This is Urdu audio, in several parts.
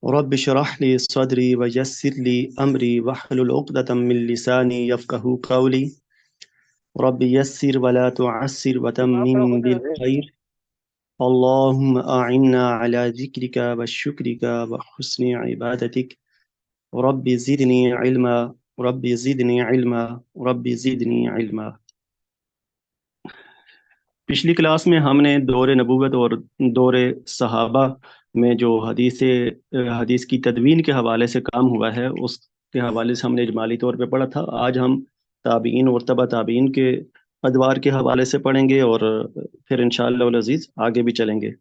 رب اشرح لي صدري ويسر لي أمري واحلل عقدة من لساني يفقهوا قولي رب يسر ولا تعسر وتمم بالخير اللهم أعنا على ذكرك وشكرك وحسن عبادتك رب زدني علما رب زدنی علما رب زدنی علما۔ پچھلی کلاس میں ہم نے دور نبوت اور دور صحابہ میں جو حدیث کی تدوین کے حوالے سے کام ہوا ہے اس کے حوالے سے ہم نے اجمالی طور پہ پڑھا تھا۔ آج ہم تابعین اور تبع تابعین کے ادوار کے حوالے سے پڑھیں گے اور پھر انشاءاللہ العزیز آگے بھی چلیں گے۔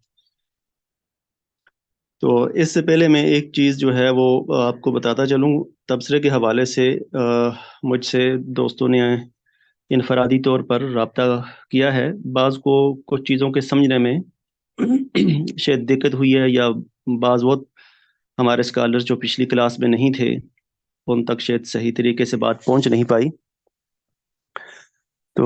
تو اس سے پہلے میں ایک چیز جو ہے وہ آپ کو بتاتا چلوں، تبصرے کے حوالے سے مجھ سے دوستوں نے انفرادی طور پر رابطہ کیا ہے۔ بعض کو کچھ چیزوں کے سمجھنے میں شاید دقت ہوئی ہے، یا بعض وقت ہمارے اسکالرز جو پچھلی کلاس میں نہیں تھے ان تک شاید صحیح طریقے سے بات پہنچ نہیں پائی۔ تو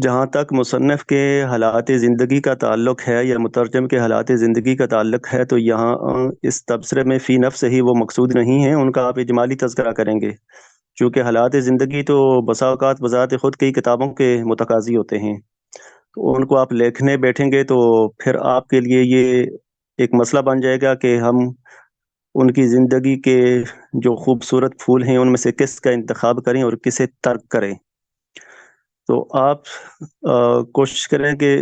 جہاں تک مصنف کے حالات زندگی کا تعلق ہے یا مترجم کے حالات زندگی کا تعلق ہے، تو یہاں اس تبصرے میں فی نفس ہی وہ مقصود نہیں ہیں، ان کا آپ اجمالی تذکرہ کریں گے، چونکہ حالات زندگی تو بسا اوقات بذات خود کئی کتابوں کے متقاضی ہوتے ہیں۔ تو ان کو آپ لکھنے بیٹھیں گے تو پھر آپ کے لیے یہ ایک مسئلہ بن جائے گا کہ ہم ان کی زندگی کے جو خوبصورت پھول ہیں ان میں سے کس کا انتخاب کریں اور کسے ترک کریں۔ تو آپ کوشش کریں کہ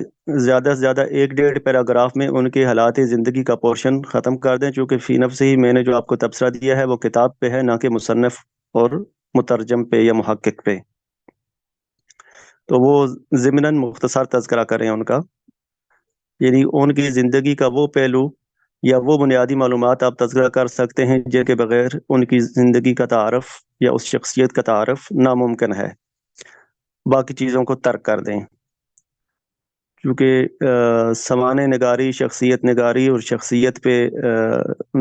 زیادہ سے زیادہ 1-1.5 پیراگراف میں ان کے حالات زندگی کا پورشن ختم کر دیں، چونکہ فی نفس ہی میں نے جو آپ کو تبصرہ دیا ہے وہ کتاب پہ ہے، نہ کہ مصنف اور مترجم پہ یا محقق پہ۔ تو وہ ضمناً مختصر تذکرہ کریں ان کا، یعنی ان کی زندگی کا وہ پہلو یا وہ بنیادی معلومات آپ تذکرہ کر سکتے ہیں جن کے بغیر ان کی زندگی کا تعارف یا اس شخصیت کا تعارف ناممکن ہے، باقی چیزوں کو ترک کر دیں۔ کیونکہ سمانہ نگاری، شخصیت نگاری اور شخصیت پہ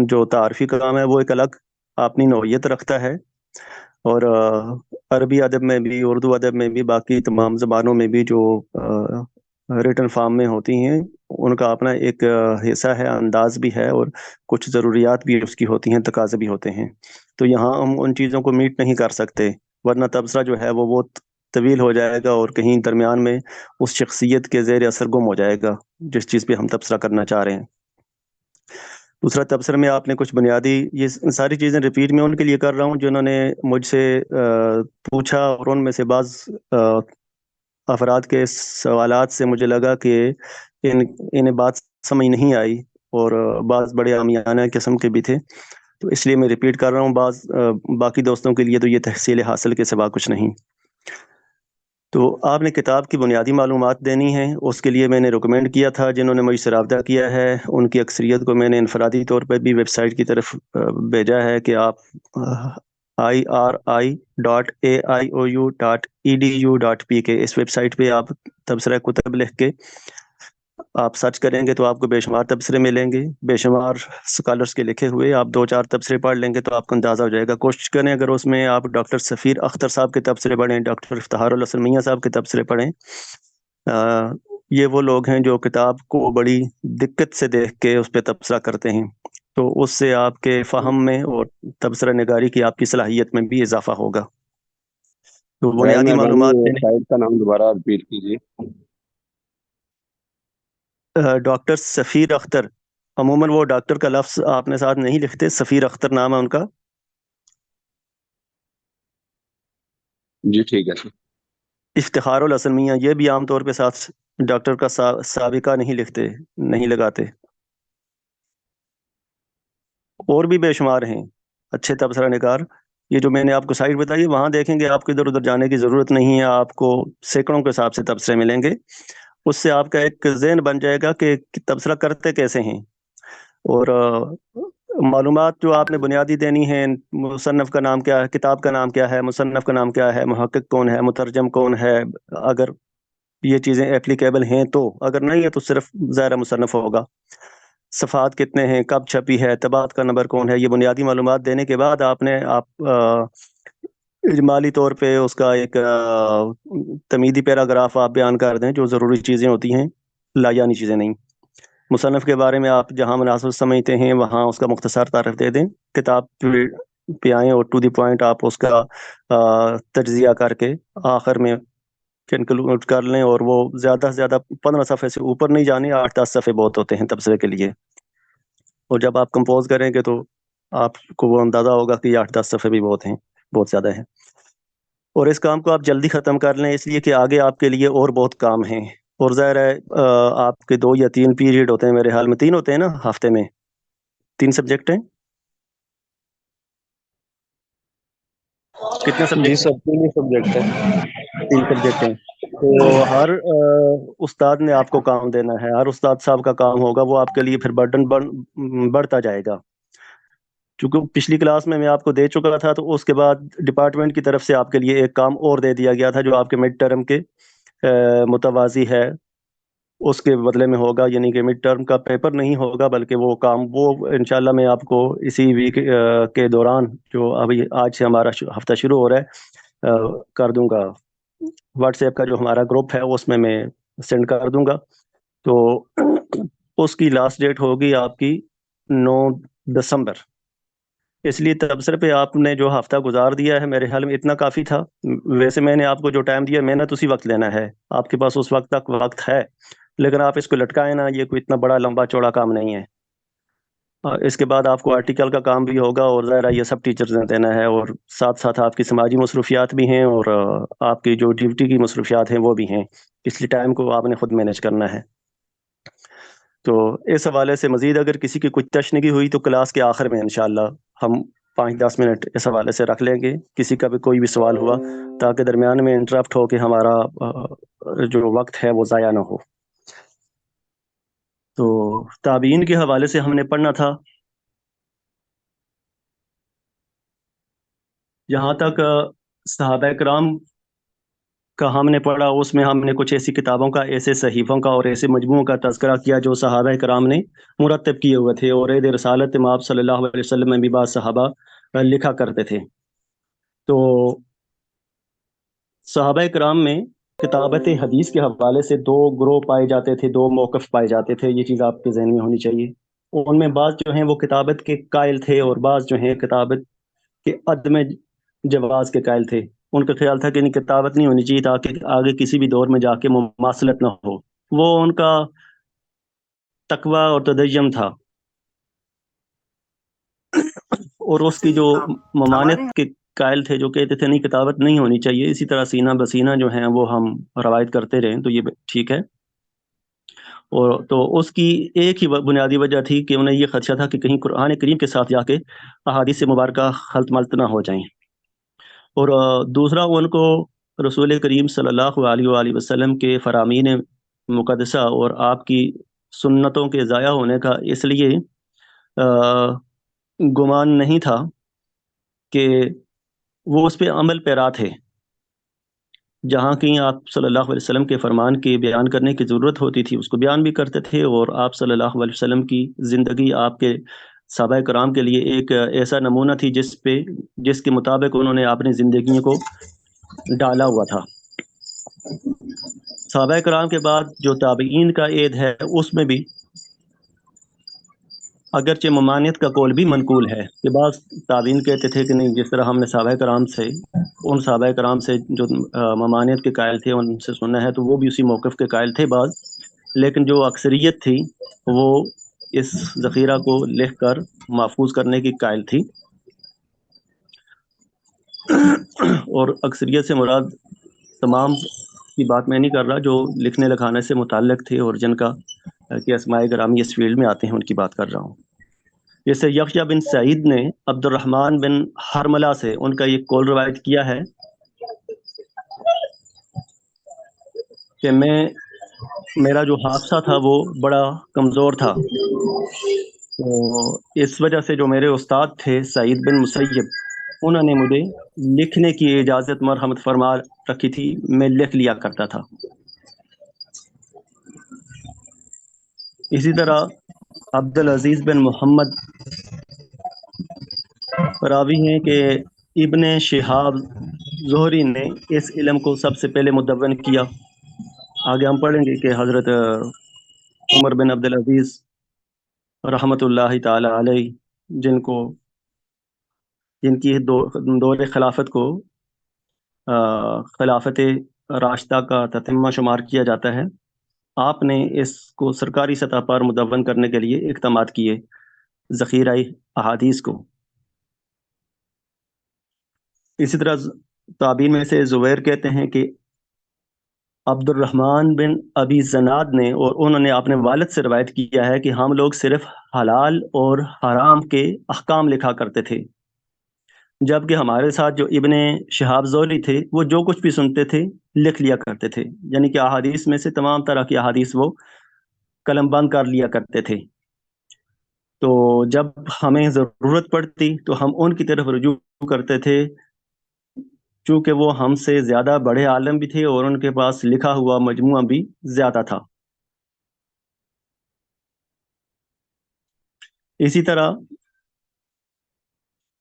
جو تعارفی کام ہے وہ ایک الگ اپنی نوعیت رکھتا ہے، اور عربی ادب میں بھی، اردو ادب میں بھی، باقی تمام زبانوں میں بھی جو ریٹن فارم میں ہوتی ہیں ان کا اپنا ایک حصہ ہے، انداز بھی ہے، اور کچھ ضروریات بھی اس کی ہوتی ہیں، تقاضے بھی ہوتے ہیں۔ تو یہاں ہم ان چیزوں کو میٹ نہیں کر سکتے، ورنہ تبصرہ جو ہے وہ بہت طویل ہو جائے گا اور کہیں درمیان میں اس شخصیت کے زیر اثر گم ہو جائے گا جس چیز پہ ہم تبصرہ کرنا چاہ رہے ہیں۔ دوسرا تبصرہ میں آپ نے کچھ بنیادی، یہ ساری چیزیں ریپیٹ میں ان کے لیے کر رہا ہوں جنہوں نے مجھ سے پوچھا، اور ان میں سے بعض افراد کے سوالات سے مجھے لگا کہ انہیں بات سمجھ نہیں آئی، اور بعض بڑے عامیانہ قسم کے بھی تھے، تو اس لیے میں ریپیٹ کر رہا ہوں۔ بعض باقی دوستوں کے لیے تو یہ تحصیل حاصل کے سوا کچھ نہیں۔ تو آپ نے کتاب کی بنیادی معلومات دینی ہے، اس کے لیے میں نے ریکمینڈ کیا تھا، جنہوں نے مجھ سے رابطہ کیا ہے ان کی اکثریت کو میں نے انفرادی طور پر بھی ویب سائٹ کی طرف بھیجا ہے کہ آپ iri.aiou.edu.pk اس ویب سائٹ پہ آپ تبصرہ کتب لکھ کے آپ سرچ کریں گے تو آپ کو بے شمار تبصرے ملیں گے، بے شمار اسکالرس کے لکھے ہوئے۔ آپ 2-4 تبصرے پڑھ لیں گے تو آپ کو اندازہ ہو جائے گا۔ کوشش کریں اگر اس میں آپ ڈاکٹر سفیر اختر صاحب کے تبصرے پڑھیں، ڈاکٹر افتخار الحسن میاں صاحب کے تبصرے پڑھیں، یہ وہ لوگ ہیں جو کتاب کو بڑی دقت سے دیکھ کے اس پہ تبصرہ کرتے ہیں، تو اس سے آپ کے فہم میں اور تبصرہ نگاری کی آپ کی صلاحیت میں بھی اضافہ ہوگا۔ تو بنیادی معلومات ویب سائٹ کا نام دوبارہ ریپیٹ کیجیے۔ ڈاکٹر سفیر اختر، عموماً وہ ڈاکٹر کا لفظ آپ نے ساتھ نہیں لکھتے، سفیر اختر نام ہے ان کا۔ جی ٹھیک ہے۔ افتخار الحسن میاں، یہ بھی عام طور پہ ساتھ ڈاکٹر کا سابقہ نہیں لکھتے، نہیں لگاتے۔ اور بھی بے شمار ہیں اچھے تبصرہ نگار، یہ جو میں نے آپ کو سائٹ بتائی وہاں دیکھیں گے، آپ کو ادھر ادھر جانے کی ضرورت نہیں ہے، آپ کو سینکڑوں کے حساب سے تبصرے ملیں گے۔ اس سے آپ کا ایک ذہن بن جائے گا کہ تبصرہ کرتے کیسے ہیں، اور معلومات جو آپ نے بنیادی دینی ہے، مصنف کا نام کیا ہے، کتاب کا نام کیا ہے، مصنف کا نام کیا ہے، محقق کون ہے، مترجم کون ہے، اگر یہ چیزیں اپلیکیبل ہیں تو، اگر نہیں ہے تو صرف ظاہر مصنف ہوگا، صفحات کتنے ہیں، کب چھپی ہے، طباعت کا نمبر کون ہے، یہ بنیادی معلومات دینے کے بعد آپ نے اجمالی طور پہ اس کا ایک تمیدی پیراگراف آپ بیان کر دیں جو ضروری چیزیں ہوتی ہیں، لا یعنی چیزیں نہیں۔ مصنف کے بارے میں آپ جہاں مناسب سمجھتے ہیں وہاں اس کا مختصر تعارف دے دیں، کتاب پہ آئیں اور ٹو دی پوائنٹ آپ اس کا تجزیہ کر کے آخر میں کنکلوڈ کر لیں، اور وہ زیادہ سے زیادہ 15 صفحے سے اوپر نہیں جانے، 8-10 صفحے بہت ہوتے ہیں تبصرے کے لیے، اور جب آپ کمپوز کریں گے تو آپ کو وہ اندازہ ہوگا کہ 8-10 صفحے بھی بہت ہیں، بہت زیادہ ہیں، اور اس کام کو آپ جلدی ختم کر لیں، اس لیے کہ آگے آپ کے لیے اور بہت کام ہیں، اور ظاہر ہے آپ کے 2 یا 3 پیریڈ ہوتے ہیں، میرے حال میں 3 ہوتے ہیں نا ہفتے میں، 3 سبجیکٹ ہیں، کتنے جی سبجیکٹ؟ سر، تین ہی سبجیکٹ ہے۔ 3 سبجیکٹ ہیں، تو ہر استاد نے آپ کو کام دینا ہے، ہر استاد صاحب کا کام ہوگا، وہ آپ کے لیے پھر برڈن بڑھتا جائے گا، چونکہ پچھلی کلاس میں آپ کو دے چکا تھا، تو اس کے بعد ڈپارٹمنٹ کی طرف سے آپ کے لیے ایک کام اور دے دیا گیا تھا جو آپ کے مڈ ٹرم کے متوازی ہے، اس کے بدلے میں ہوگا، یعنی کہ مڈ ٹرم کا پیپر نہیں ہوگا بلکہ وہ کام، وہ انشاءاللہ میں آپ کو اسی ویک کے دوران، جو ابھی آج سے ہمارا ہفتہ شروع ہو رہا ہے، کر دوں گا، واٹس ایپ کا جو ہمارا گروپ ہے اس میں سینڈ کر دوں گا، تو اس کی لاسٹ ڈیٹ ہوگی آپ کی 9 دسمبر، اس لیے تبصرے پہ آپ نے جو ہفتہ گزار دیا ہے میرے خیال میں اتنا کافی تھا، ویسے میں نے آپ کو جو ٹائم دیا محنت اسی وقت لینا ہے، آپ کے پاس اس وقت تک وقت ہے، لیکن آپ اس کو لٹکائیں نا، یہ کوئی اتنا بڑا لمبا چوڑا کام نہیں ہے، اس کے بعد آپ کو آرٹیکل کا کام بھی ہوگا، اور ظاہر ہے یہ سب ٹیچرز نے دینا ہے، اور ساتھ ساتھ آپ کی سماجی مصروفیات بھی ہیں، اور آپ کی جو ڈیوٹی کی مصروفیات ہیں وہ بھی ہیں، اس لیے ٹائم کو آپ نے خود مینیج کرنا ہے، تو اس حوالے سے مزید اگر کسی کی کوئی تشنگی ہوئی تو کلاس کے آخر میں انشاءاللہ ہم 5-10 منٹ اس حوالے سے رکھ لیں گے، کسی کا بھی کوئی بھی سوال ہوا، تاکہ درمیان میں انٹرپٹ ہو کے ہمارا جو وقت ہے وہ ضائع نہ ہو۔ تو تابعین کے حوالے سے ہم نے پڑھنا تھا، جہاں تک صحابہ کرام کا ہم نے پڑھا، اس میں ہم نے کچھ ایسی کتابوں کا، ایسے صحیفوں کا اور ایسے مجموعوں کا تذکرہ کیا جو صحابہ کرام نے مرتب کیے ہوئے تھے، اور عید رسالت مآب صلی اللہ علیہ وسلم میں بھی بعض صحابہ لکھا کرتے تھے، تو صحابہ کرام میں کتابت حدیث کے حوالے سے 2 گروہ پائے جاتے تھے، 2 موقف پائے جاتے تھے، یہ چیز آپ کے ذہن میں ہونی چاہیے، ان میں بعض جو ہیں وہ کتابت کے قائل تھے، اور بعض جو ہیں کتابت کے عدم جواز کے قائل تھے، ان کا خیال تھا کہ نہیں، کتابت نہیں ہونی چاہیے تاکہ آگے کسی بھی دور میں جا کے مماثلت نہ ہو، وہ ان کا تقوی اور تدین تھا، اور اس کی جو ممانعت کے قائل تھے جو کہتے تھے نہیں کتابت نہیں ہونی چاہیے، اسی طرح سینہ بسینہ جو ہیں وہ ہم روایت کرتے رہیں تو یہ ٹھیک ہے، اور تو اس کی ایک ہی بنیادی وجہ تھی کہ انہیں یہ خدشہ تھا کہ کہیں قرآن کریم کے ساتھ جا کے احادیث مبارکہ خلط ملط نہ ہو جائیں، اور دوسرا ان کو رسول کریم صلی اللہ علیہ وآلہ وسلم کے فرامین مقدسہ اور آپ کی سنتوں کے ضائع ہونے کا اس لیے گمان نہیں تھا کہ وہ اس پہ عمل پیرا تھے، جہاں کہیں آپ صلی اللہ علیہ وسلم کے فرمان کے بیان کرنے کی ضرورت ہوتی تھی اس کو بیان بھی کرتے تھے، اور آپ صلی اللہ علیہ وسلم کی زندگی آپ کے صحابہ کرام کے لیے ایک ایسا نمونہ تھی جس کے مطابق انہوں نے اپنی زندگیوں کو ڈالا ہوا تھا۔ صحابہ کرام کے بعد جو تابعین کا عید ہے اس میں بھی اگرچہ ممانعت کا قول بھی منقول ہے کہ بعض تابعین کہتے تھے کہ نہیں، جس طرح ہم نے صحابہ کرام سے ان صحابہ کرام سے جو ممانعت کے قائل تھے ان سے سننا ہے، تو وہ بھی اسی موقف کے قائل تھے بعض، لیکن جو اکثریت تھی وہ اس ذخیرہ کو لکھ کر محفوظ کرنے کی قائل تھی، اور اکثریت سے مراد تمام کی بات میں نہیں کر رہا، جو لکھنے لکھانے سے متعلق تھے اور جن کا کہ اسماء گرامی اس فیلڈ میں آتے ہیں ان کی بات کر رہا ہوں۔ جیسے یحییٰ بن سعید نے عبد الرحمن بن حرملہ سے ان کا یہ قول روایت کیا ہے کہ میرا جو حادثہ تھا وہ بڑا کمزور تھا، تو اس وجہ سے جو میرے استاد تھے سعید بن مسیب، انہوں نے مجھے لکھنے کی اجازت مرحمت فرما رکھی تھی، میں لکھ لیا کرتا تھا۔ اسی طرح عبدالعزیز بن محمد راوی ہیں کہ ابن شہاب زہری نے اس علم کو سب سے پہلے مدون کیا، آگے ہم پڑھیں گے کہ حضرت عمر بن عبد العزیز رحمۃ اللہ تعالی علیہ، جن کی دور خلافت کو خلافت راشدہ کا تتمہ شمار کیا جاتا ہے، آپ نے اس کو سرکاری سطح پر مدون کرنے کے لیے اقدامات کیے ذخیرہ احادیث کو۔ اسی طرح تابعین میں سے زبیر کہتے ہیں کہ عبد الرحمن بن ابی زناد نے، اور انہوں نے اپنے والد سے روایت کیا ہے کہ ہم لوگ صرف حلال اور حرام کے احکام لکھا کرتے تھے، جبکہ ہمارے ساتھ جو ابن شہاب زہری تھے وہ جو کچھ بھی سنتے تھے لکھ لیا کرتے تھے، یعنی کہ احادیث میں سے تمام طرح کی احادیث وہ قلم بند کر لیا کرتے تھے۔ تو جب ہمیں ضرورت پڑتی تو ہم ان کی طرف رجوع کرتے تھے، چونکہ وہ ہم سے زیادہ بڑے عالم بھی تھے اور ان کے پاس لکھا ہوا مجموعہ بھی زیادہ تھا۔ اسی طرح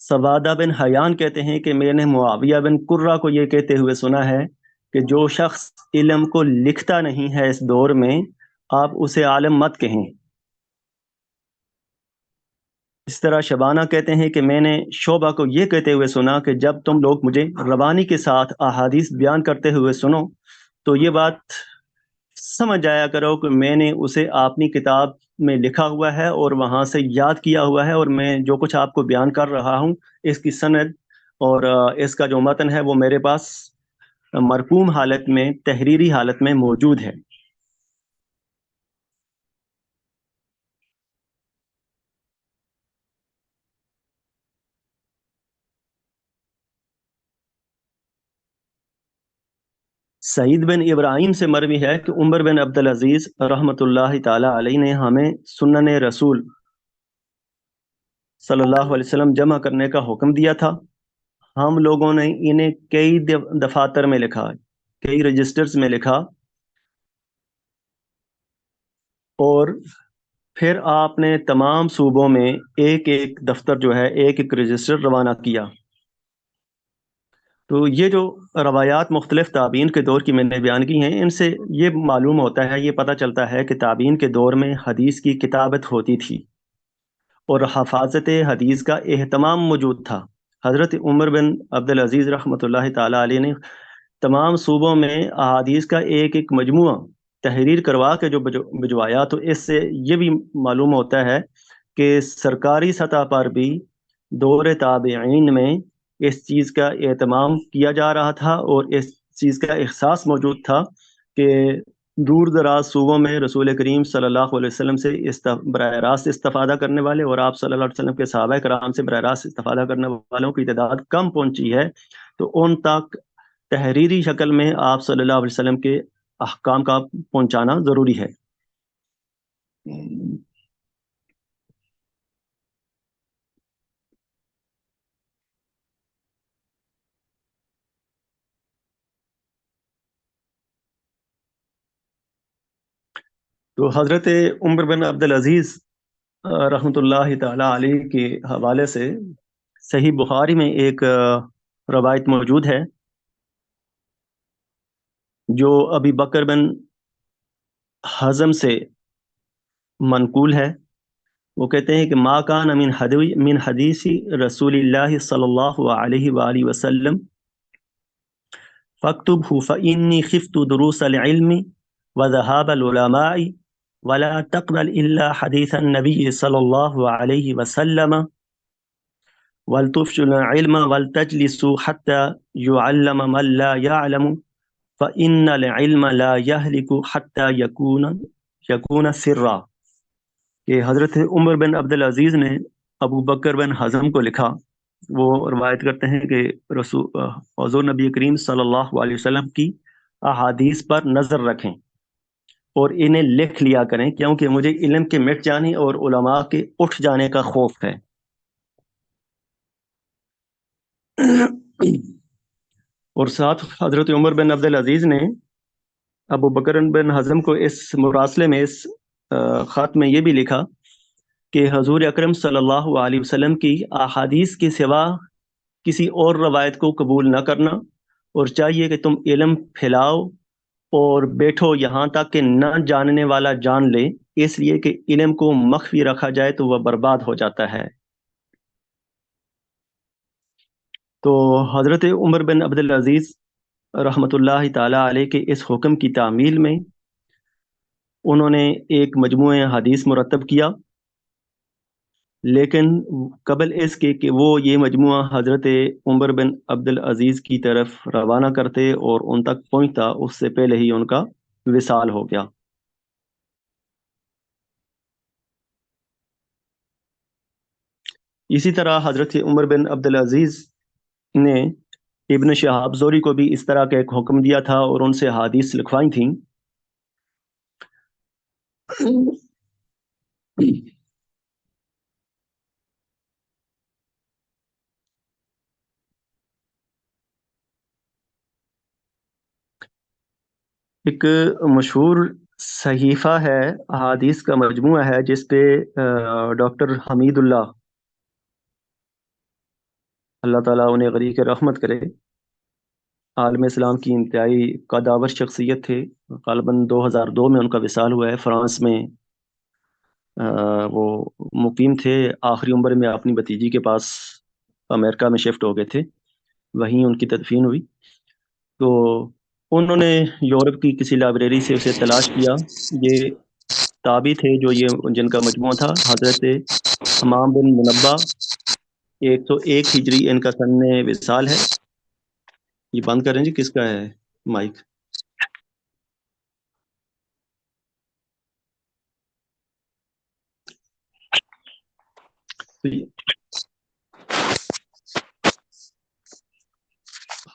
سوادہ بن حیان کہتے ہیں کہ میں نے معاویہ بن قرہ کو یہ کہتے ہوئے سنا ہے کہ جو شخص علم کو لکھتا نہیں ہے اس دور میں، آپ اسے عالم مت کہیں۔ اس طرح شبانہ کہتے ہیں کہ میں نے شعبہ کو یہ کہتے ہوئے سنا کہ جب تم لوگ مجھے روانی کے ساتھ احادیث بیان کرتے ہوئے سنو تو یہ بات سمجھ جایا کرو کہ میں نے اسے اپنی کتاب میں لکھا ہوا ہے اور وہاں سے یاد کیا ہوا ہے، اور میں جو کچھ آپ کو بیان کر رہا ہوں اس کی سند اور اس کا جو متن ہے وہ میرے پاس مرقوم حالت میں، تحریری حالت میں موجود ہے۔ سعید بن ابراہیم سے مروی ہے کہ عمر بن عبد العزیز رحمۃ اللہ تعالی علیہ نے ہمیں سنن رسول صلی اللہ علیہ وسلم جمع کرنے کا حکم دیا تھا۔ ہم لوگوں نے انہیں کئی دفاتر میں لکھا، کئی رجسٹرز میں لکھا، اور پھر آپ نے تمام صوبوں میں ایک ایک دفتر جو ہے، ایک ایک رجسٹر روانہ کیا۔ تو یہ جو روایات مختلف تابعین کے دور کی میں نے بیان کی ہیں، ان سے یہ معلوم ہوتا ہے، یہ پتہ چلتا ہے کہ تابعین کے دور میں حدیث کی کتابت ہوتی تھی اور حفاظت حدیث کا اہتمام موجود تھا۔ حضرت عمر بن عبد العزیز رحمۃ اللہ تعالی علیہ نے تمام صوبوں میں احادیث کا ایک ایک مجموعہ تحریر کروا کے جو بھجوایا، تو اس سے یہ بھی معلوم ہوتا ہے کہ سرکاری سطح پر بھی دور تابعین میں اس چیز کا اہتمام کیا جا رہا تھا اور اس چیز کا احساس موجود تھا کہ دور دراز صوبوں میں رسول کریم صلی اللہ علیہ وسلم سے براہ راست استفادہ کرنے والے اور آپ صلی اللہ علیہ وسلم کے صحابہ کرام سے براہ راست استفادہ کرنے والوں کی تعداد کم پہنچی ہے، تو ان تک تحریری شکل میں آپ صلی اللہ علیہ وسلم کے احکام کا پہنچانا ضروری ہے۔ تو حضرت عمر بن عبد العزیز رحمۃ اللہ تعالی علیہ کے حوالے سے صحیح بخاری میں ایک روایت موجود ہے جو ابی بکر بن حزم سے منقول ہے۔ وہ کہتے ہیں کہ ما کان من حدیث رسول اللہ صلی اللہ علیہ وآلہ وسلم فاکتبہ فإنی خفت دروس العلم وذهاب العلماء ولا تقبل الا حدیث النبی صلی اللہ علیہ وسلم وَلْتُفْشُوا الْعِلْمَ وَلْتَجْلِسُوا حَتَّى يُعَلَّمَ مَنْ لَا يَعْلَمُ فَإِنَّ الْعِلْمَ لَا يَهْلِكُ حَتَّى يَكُونَ سِرًّا، کہ حضرت عمر بن عبد العزیز نے ابو بکر بن حزم کو لکھا۔ وہ روایت کرتے ہیں کہ حضور نبی کریم صلی اللہ علیہ وسلم کی احادیث پر نظر رکھیں اور انہیں لکھ لیا کریں، کیونکہ مجھے علم کے مٹ جانے اور علماء کے اٹھ جانے کا خوف ہے۔ اور ساتھ حضرت عمر بن عبد العزیز نے ابو بکر بن حزم کو اس مراسلے میں، اس خط میں یہ بھی لکھا کہ حضور اکرم صلی اللہ علیہ وسلم کی احادیث کے سوا کسی اور روایت کو قبول نہ کرنا، اور چاہیے کہ تم علم پھیلاؤ اور بیٹھو یہاں تک کہ نہ جاننے والا جان لے، اس لیے کہ علم کو مخفی رکھا جائے تو وہ برباد ہو جاتا ہے۔ تو حضرت عمر بن عبدالعزیز رحمۃ اللہ تعالی علیہ کے اس حکم کی تعمیل میں انہوں نے ایک مجموعہ حدیث مرتب کیا، لیکن قبل اس کے کہ وہ یہ مجموعہ حضرت عمر بن عبدالعزیز کی طرف روانہ کرتے اور ان تک پہنچتا، اس سے پہلے ہی ان کا وصال ہو گیا۔ اسی طرح حضرت عمر بن عبدالعزیز نے ابن شہاب زہری کو بھی اس طرح کا ایک حکم دیا تھا اور ان سے حدیث لکھوائی تھیں۔ ایک مشہور صحیفہ ہے، احادیث کا مجموعہ ہے، جس پہ ڈاکٹر حمید اللہ تعالیٰ انہیں غریق رحمت کرے، عالم اسلام کی انتہائی قداور شخصیت تھے۔ غالباً 2002 میں ان کا وصال ہوا ہے۔ فرانس میں وہ مقیم تھے، آخری عمر میں اپنی بھتیجی کے پاس امریکہ میں شفٹ ہو گئے تھے، وہیں ان کی تدفین ہوئی۔ تو انہوں نے یورپ کی کسی لائبریری سے اسے تلاش کیا۔ یہ تابعی تھے جو جن کا مجموعہ تھا، حضرت حمام بن منبہ، 101 ہجری ان کا سن وصال ہے۔ یہ بند کریں جی، کس کا ہے مائک؟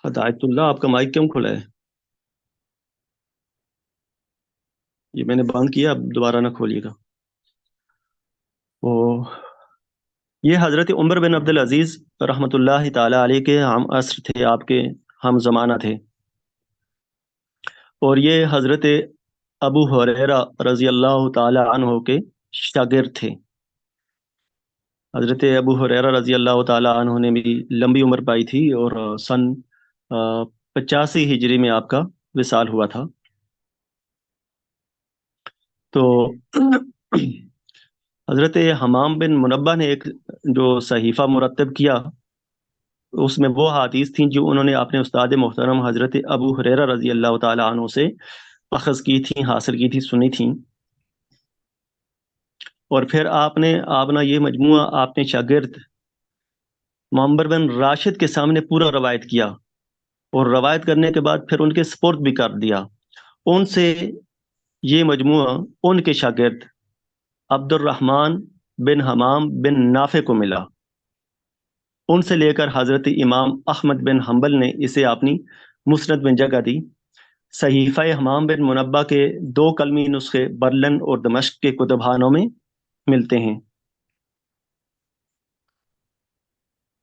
ہدایت اللہ، آپ کا مائک کیوں کھلا ہے؟ یہ میں نے بند کیا، اب دوبارہ نہ کھولیے گا۔ یہ حضرت عمر بن عبدالعزیز رحمۃ اللہ تعالی علیہ کے ہم عصر تھے، آپ کے ہم زمانہ تھے، اور یہ حضرت ابو ہریرہ رضی اللہ تعالی عنہ کے شاگرد تھے۔ حضرت ابو ہریرہ رضی اللہ تعالی عنہ نے بھی لمبی عمر پائی تھی اور سن 85 ہجری میں آپ کا وصال ہوا تھا۔ تو حضرت حمام بن منبہ نے ایک جو صحیفہ مرتب کیا، اس میں وہ حدیث تھیں جو انہوں نے اپنے استاد محترم حضرت ابو ہریرہ رضی اللہ تعالی عنہ سے اخذ کی تھیں، حاصل کی تھی، سنی تھیں، اور پھر آپ نے یہ مجموعہ اپنے شاگرد معمر بن راشد کے سامنے پورا روایت کیا، اور روایت کرنے کے بعد پھر ان کے سپرد بھی کر دیا۔ ان سے یہ مجموعہ ان کے شاگرد عبد الرحمن بن حمام بن نافع کو ملا۔ ان سے لے کر حضرت امام احمد بن حنبل نے اسے اپنی مسند میں جگہ دی۔ صحیفہ حمام بن منبہ کے 2 کلمی نسخے برلن اور دمشق کے کتبخانوں میں ملتے ہیں،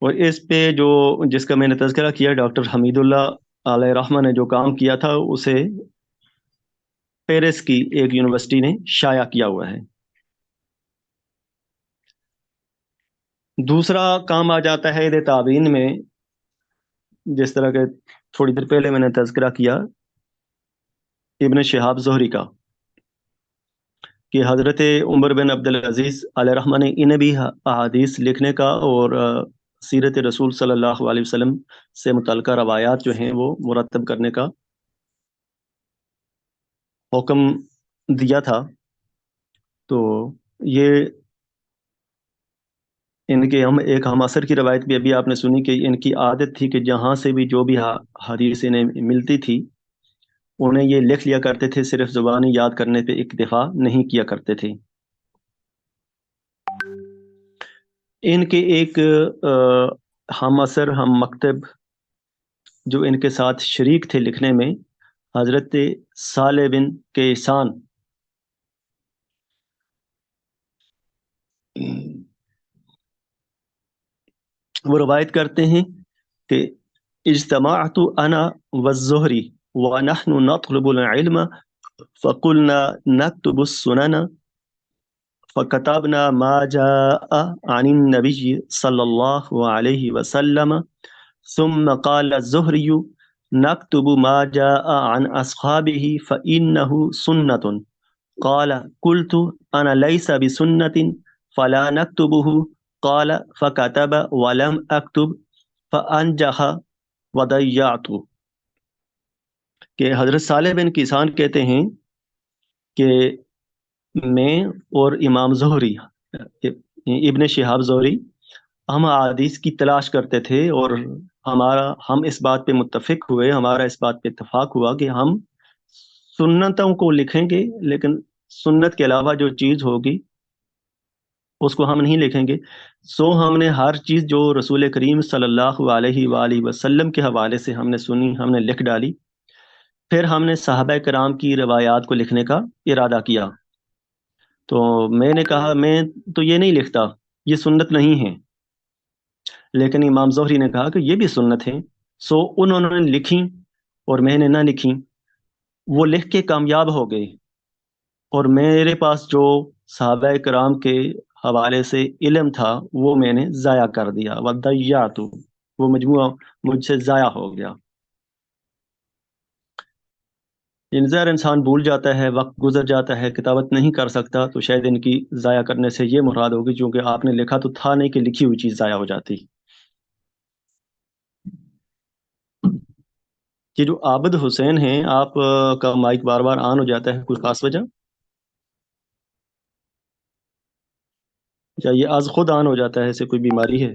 اور اس پہ جس کا میں نے تذکرہ کیا، ڈاکٹر حمید اللہ علیہ رحمہ نے جو کام کیا تھا، اسے پیرس کی ایک یونیورسٹی نے شائع کیا ہوا ہے۔ دوسرا کام آ جاتا ہے تابعین میں، جس طرح کہ تھوڑی دیر پہلے میں نے تذکرہ کیا ابن شہاب زہری کا، کہ حضرت عمر بن عبدالعزیز علیہ رحمہ نے انہیں بھی احادیث لکھنے کا اور سیرت رسول صلی اللہ علیہ وسلم سے متعلقہ روایات جو ہیں وہ مرتب کرنے کا حکم دیا تھا۔ تو یہ ان کے ایک ہم عصر کی روایت بھی ابھی آپ نے سنی کہ ان کی عادت تھی کہ جہاں سے بھی جو بھی حدیث انہیں ملتی تھی، انہیں یہ لکھ لیا کرتے تھے، صرف زبانی یاد کرنے پہ اکتفا نہیں کیا کرتے تھے۔ ان کے ایک ہم عصر ہم مکتب جو ان کے ساتھ شریک تھے لکھنے میں، حضرت صالح بن کیسان، وہ روایت کرتے ہیں کہ اجتمعت انا والزہری ونحن نطلب العلم فقلنا نكتب السنن فكتبنا ما جاء عن النبي صلى الله عليه وسلم ثم قال الزهري نكتب ما جاء عن أصحابه فإنه سنة قال قلت أنا ليس بسنة فلا نكتبه قال فكتب ولم أكتب فأنجح وضيعت. کہ حضرت صالح بن کیسان کہتے ہیں کہ میں اور امام زہری، ابن شہاب زہری، ہم احادیث کی تلاش کرتے تھے، اور ہم اس بات پہ متفق ہوئے، ہمارا اس بات پہ اتفاق ہوا کہ ہم سنتوں کو لکھیں گے، لیکن سنت کے علاوہ جو چیز ہوگی اس کو ہم نہیں لکھیں گے. سو ہم نے ہر چیز جو رسول کریم صلی اللہ علیہ وآلہ وسلم کے حوالے سے ہم نے سنی، ہم نے لکھ ڈالی. پھر ہم نے صحابہ کرام کی روایات کو لکھنے کا ارادہ کیا. تو میں نے کہا میں تو یہ نہیں لکھتا، یہ سنت نہیں ہے. لیکن امام زہری نے کہا کہ یہ بھی سنت ہے. سو انہوں نے لکھی اور میں نے نہ لکھی. وہ لکھ کے کامیاب ہو گئے، اور میرے پاس جو صحابہ کرام کے حوالے سے علم تھا وہ میں نے ضائع کر دیا. وَضَيَّعْتُ، وہ مجموعہ مجھ سے ضائع ہو گیا. انظر انسان بھول جاتا ہے، وقت گزر جاتا ہے، کتابت نہیں کر سکتا، تو شاید ان کی ضائع کرنے سے یہ مراد ہوگی، چونکہ آپ نے لکھا تو تھا نہیں کہ لکھی ہوئی چیز ضائع ہو جاتی. یہ جو عابد حسین ہیں، آپ کا مائک بار بار آن ہو جاتا ہے، کوئی خاص وجہ؟ یا یہ آج خود آن ہو جاتا ہے، اسے کوئی بیماری ہے؟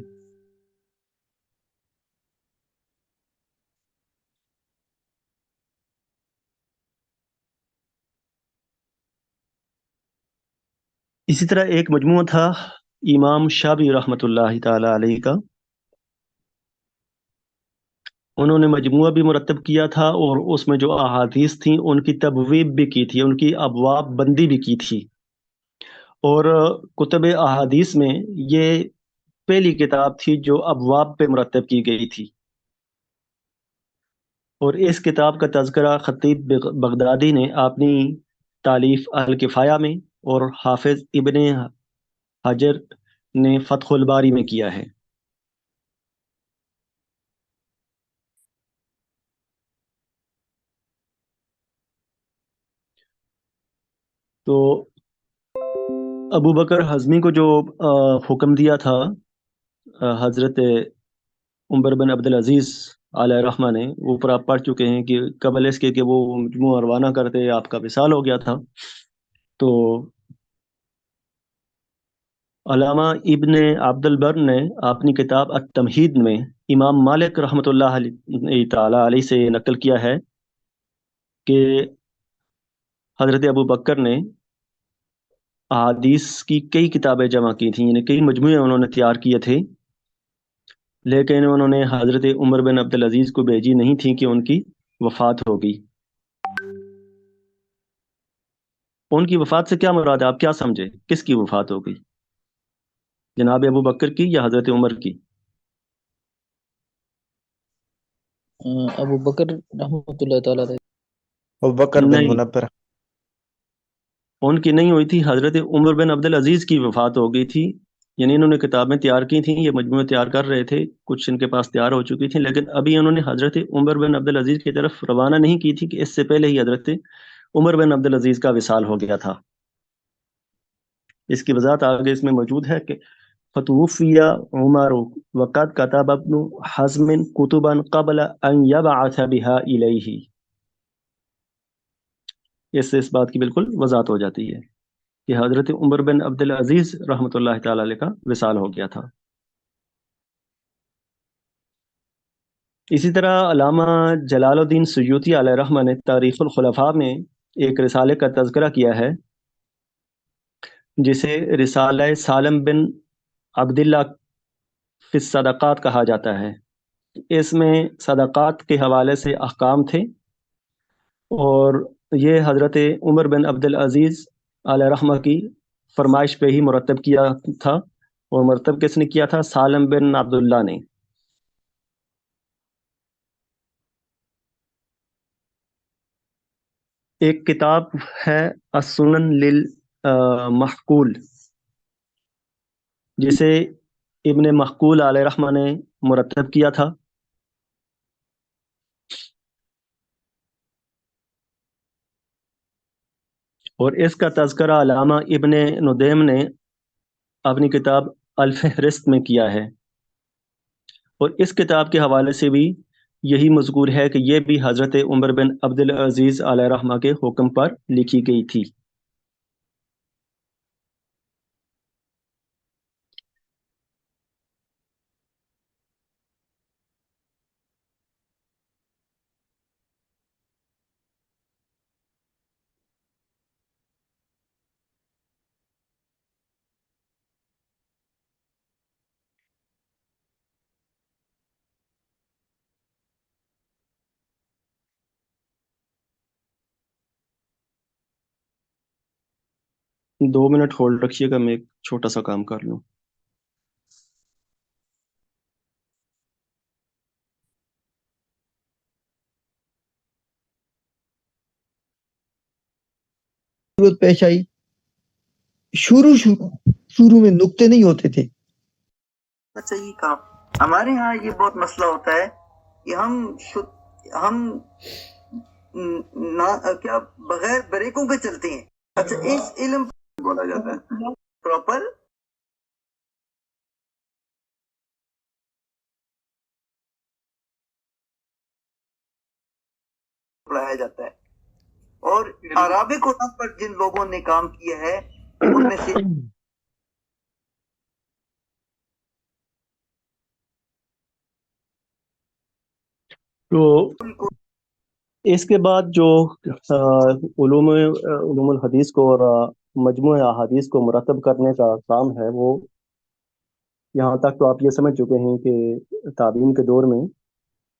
اسی طرح ایک مجموعہ تھا امام شابی رحمۃ اللہ تعالی علیہ کا، انہوں نے مجموعہ بھی مرتب کیا تھا، اور اس میں جو احادیث تھیں ان کی تبویب بھی کی تھی، ان کی ابواب بندی بھی کی تھی. اور کتب احادیث میں یہ پہلی کتاب تھی جو ابواب پہ مرتب کی گئی تھی. اور اس کتاب کا تذکرہ خطیب بغدادی نے اپنی تالیف الکفایہ میں، اور حافظ ابن حجر نے فتح الباری میں کیا ہے. تو ابو بکر حزمی کو جو حکم دیا تھا حضرت عمر بن عبدالعزیز علیہ رحمہ نے، اوپر آپ پڑھ چکے ہیں کہ قبل اس کے کہ وہ مجموعہ روانہ کرتے آپ کا وصال ہو گیا تھا. تو علامہ ابن عبد البر نے اپنی کتاب التمہید میں امام مالک رحمۃ اللہ علیہ تعالی علیہ سے نقل کیا ہے کہ حضرت ابو بکر نے احادیث کی کئی کتابیں جمع کی تھیں، یعنی کئی مجموعے انہوں نے تیار کیے تھے، لیکن انہوں نے حضرت عمر بن عبدالعزیز کو بھیجی نہیں تھی کہ ان کی وفات ہو گئی. ان کی وفات سے کیا مراد ہے؟ آپ کیا سمجھے، کس کی وفات ہو گئی؟ جناب ابو بکر کی یا حضرت عمر کی؟ ابو بکر رحمۃ اللہ تعالیٰ علیہ. ابو بکر بن نہیں، منبر. ان کی نہیں ہوئی تھی، حضرت عمر بن عبدالعزیز کی وفات ہو گئی تھی. یعنی انہوں نے کتابیں تیار کی تھیں، یہ مجموعے تیار کر رہے تھے، کچھ ان کے پاس تیار ہو چکی تھیں، لیکن ابھی انہوں نے حضرت عمر بن عبدالعزیز کی طرف روانہ نہیں کی تھی کہ اس سے پہلے ہی حضرت عمر بن عبدالعزیز کا وصال ہو گیا تھا. اس کی وضاحت آگے اس میں موجود ہے کہ فتوفی عمر وقد كتب ابن حزم كتبا قبل ان يبعث بها الیہ. اس سے اس بات کی بالکل وضاحت ہو جاتی ہے کہ حضرت عمر بن عبدالعزیز رحمۃ اللہ تعالی علیہ کا وصال ہو گیا تھا. اسی طرح علامہ جلال الدین سیوطی علیہ رحمہ نے تاریخ الخلفاء میں ایک رسالے کا تذکرہ کیا ہے جسے رسالہ سالم بن عبداللہ فی الصدقات کہا جاتا ہے. اس میں صدقات کے حوالے سے احکام تھے، اور یہ حضرت عمر بن عبدالعزیز علیہ رحمہ کی فرمائش پہ ہی مرتب کیا تھا. اور مرتب کس نے کیا تھا؟ سالم بن عبداللہ نے. ایک کتاب ہے السنن للمحقول، جسے ابن محقول علیہ رحمہ نے مرتب کیا تھا. اور اس کا تذکرہ علامہ ابن ندیم نے اپنی کتاب الفہرست میں کیا ہے، اور اس کتاب کے حوالے سے بھی یہی مذکور ہے کہ یہ بھی حضرت عمر بن عبدالعزیز علیہ رحمہ کے حکم پر لکھی گئی تھی۔ دو منٹ ہولڈ رکھیے گا، میں ایک چھوٹا سا کام کر لوں۔ ضرورت پیش آئی، شروع میں نکتے نہیں ہوتے تھے۔ صحیح کہا۔ ہمارے ہاں یہ بہت مسئلہ ہوتا ہے کہ ہم کیا بغیر بریکوں کے چلتے ہیں۔ اچھا، اس علم بولا جاتا ہے پراپر پڑھایا جاتا ہے، اور عربی قرآن پر جن لوگوں نے کام کیا ہے ان میں سے تو اس کے بعد جو علوم الحدیث کو اور مجموعہ احادیث کو مرتب کرنے کا کام ہے، وہ یہاں تک تو آپ یہ سمجھ چکے ہیں کہ تابعین کے دور میں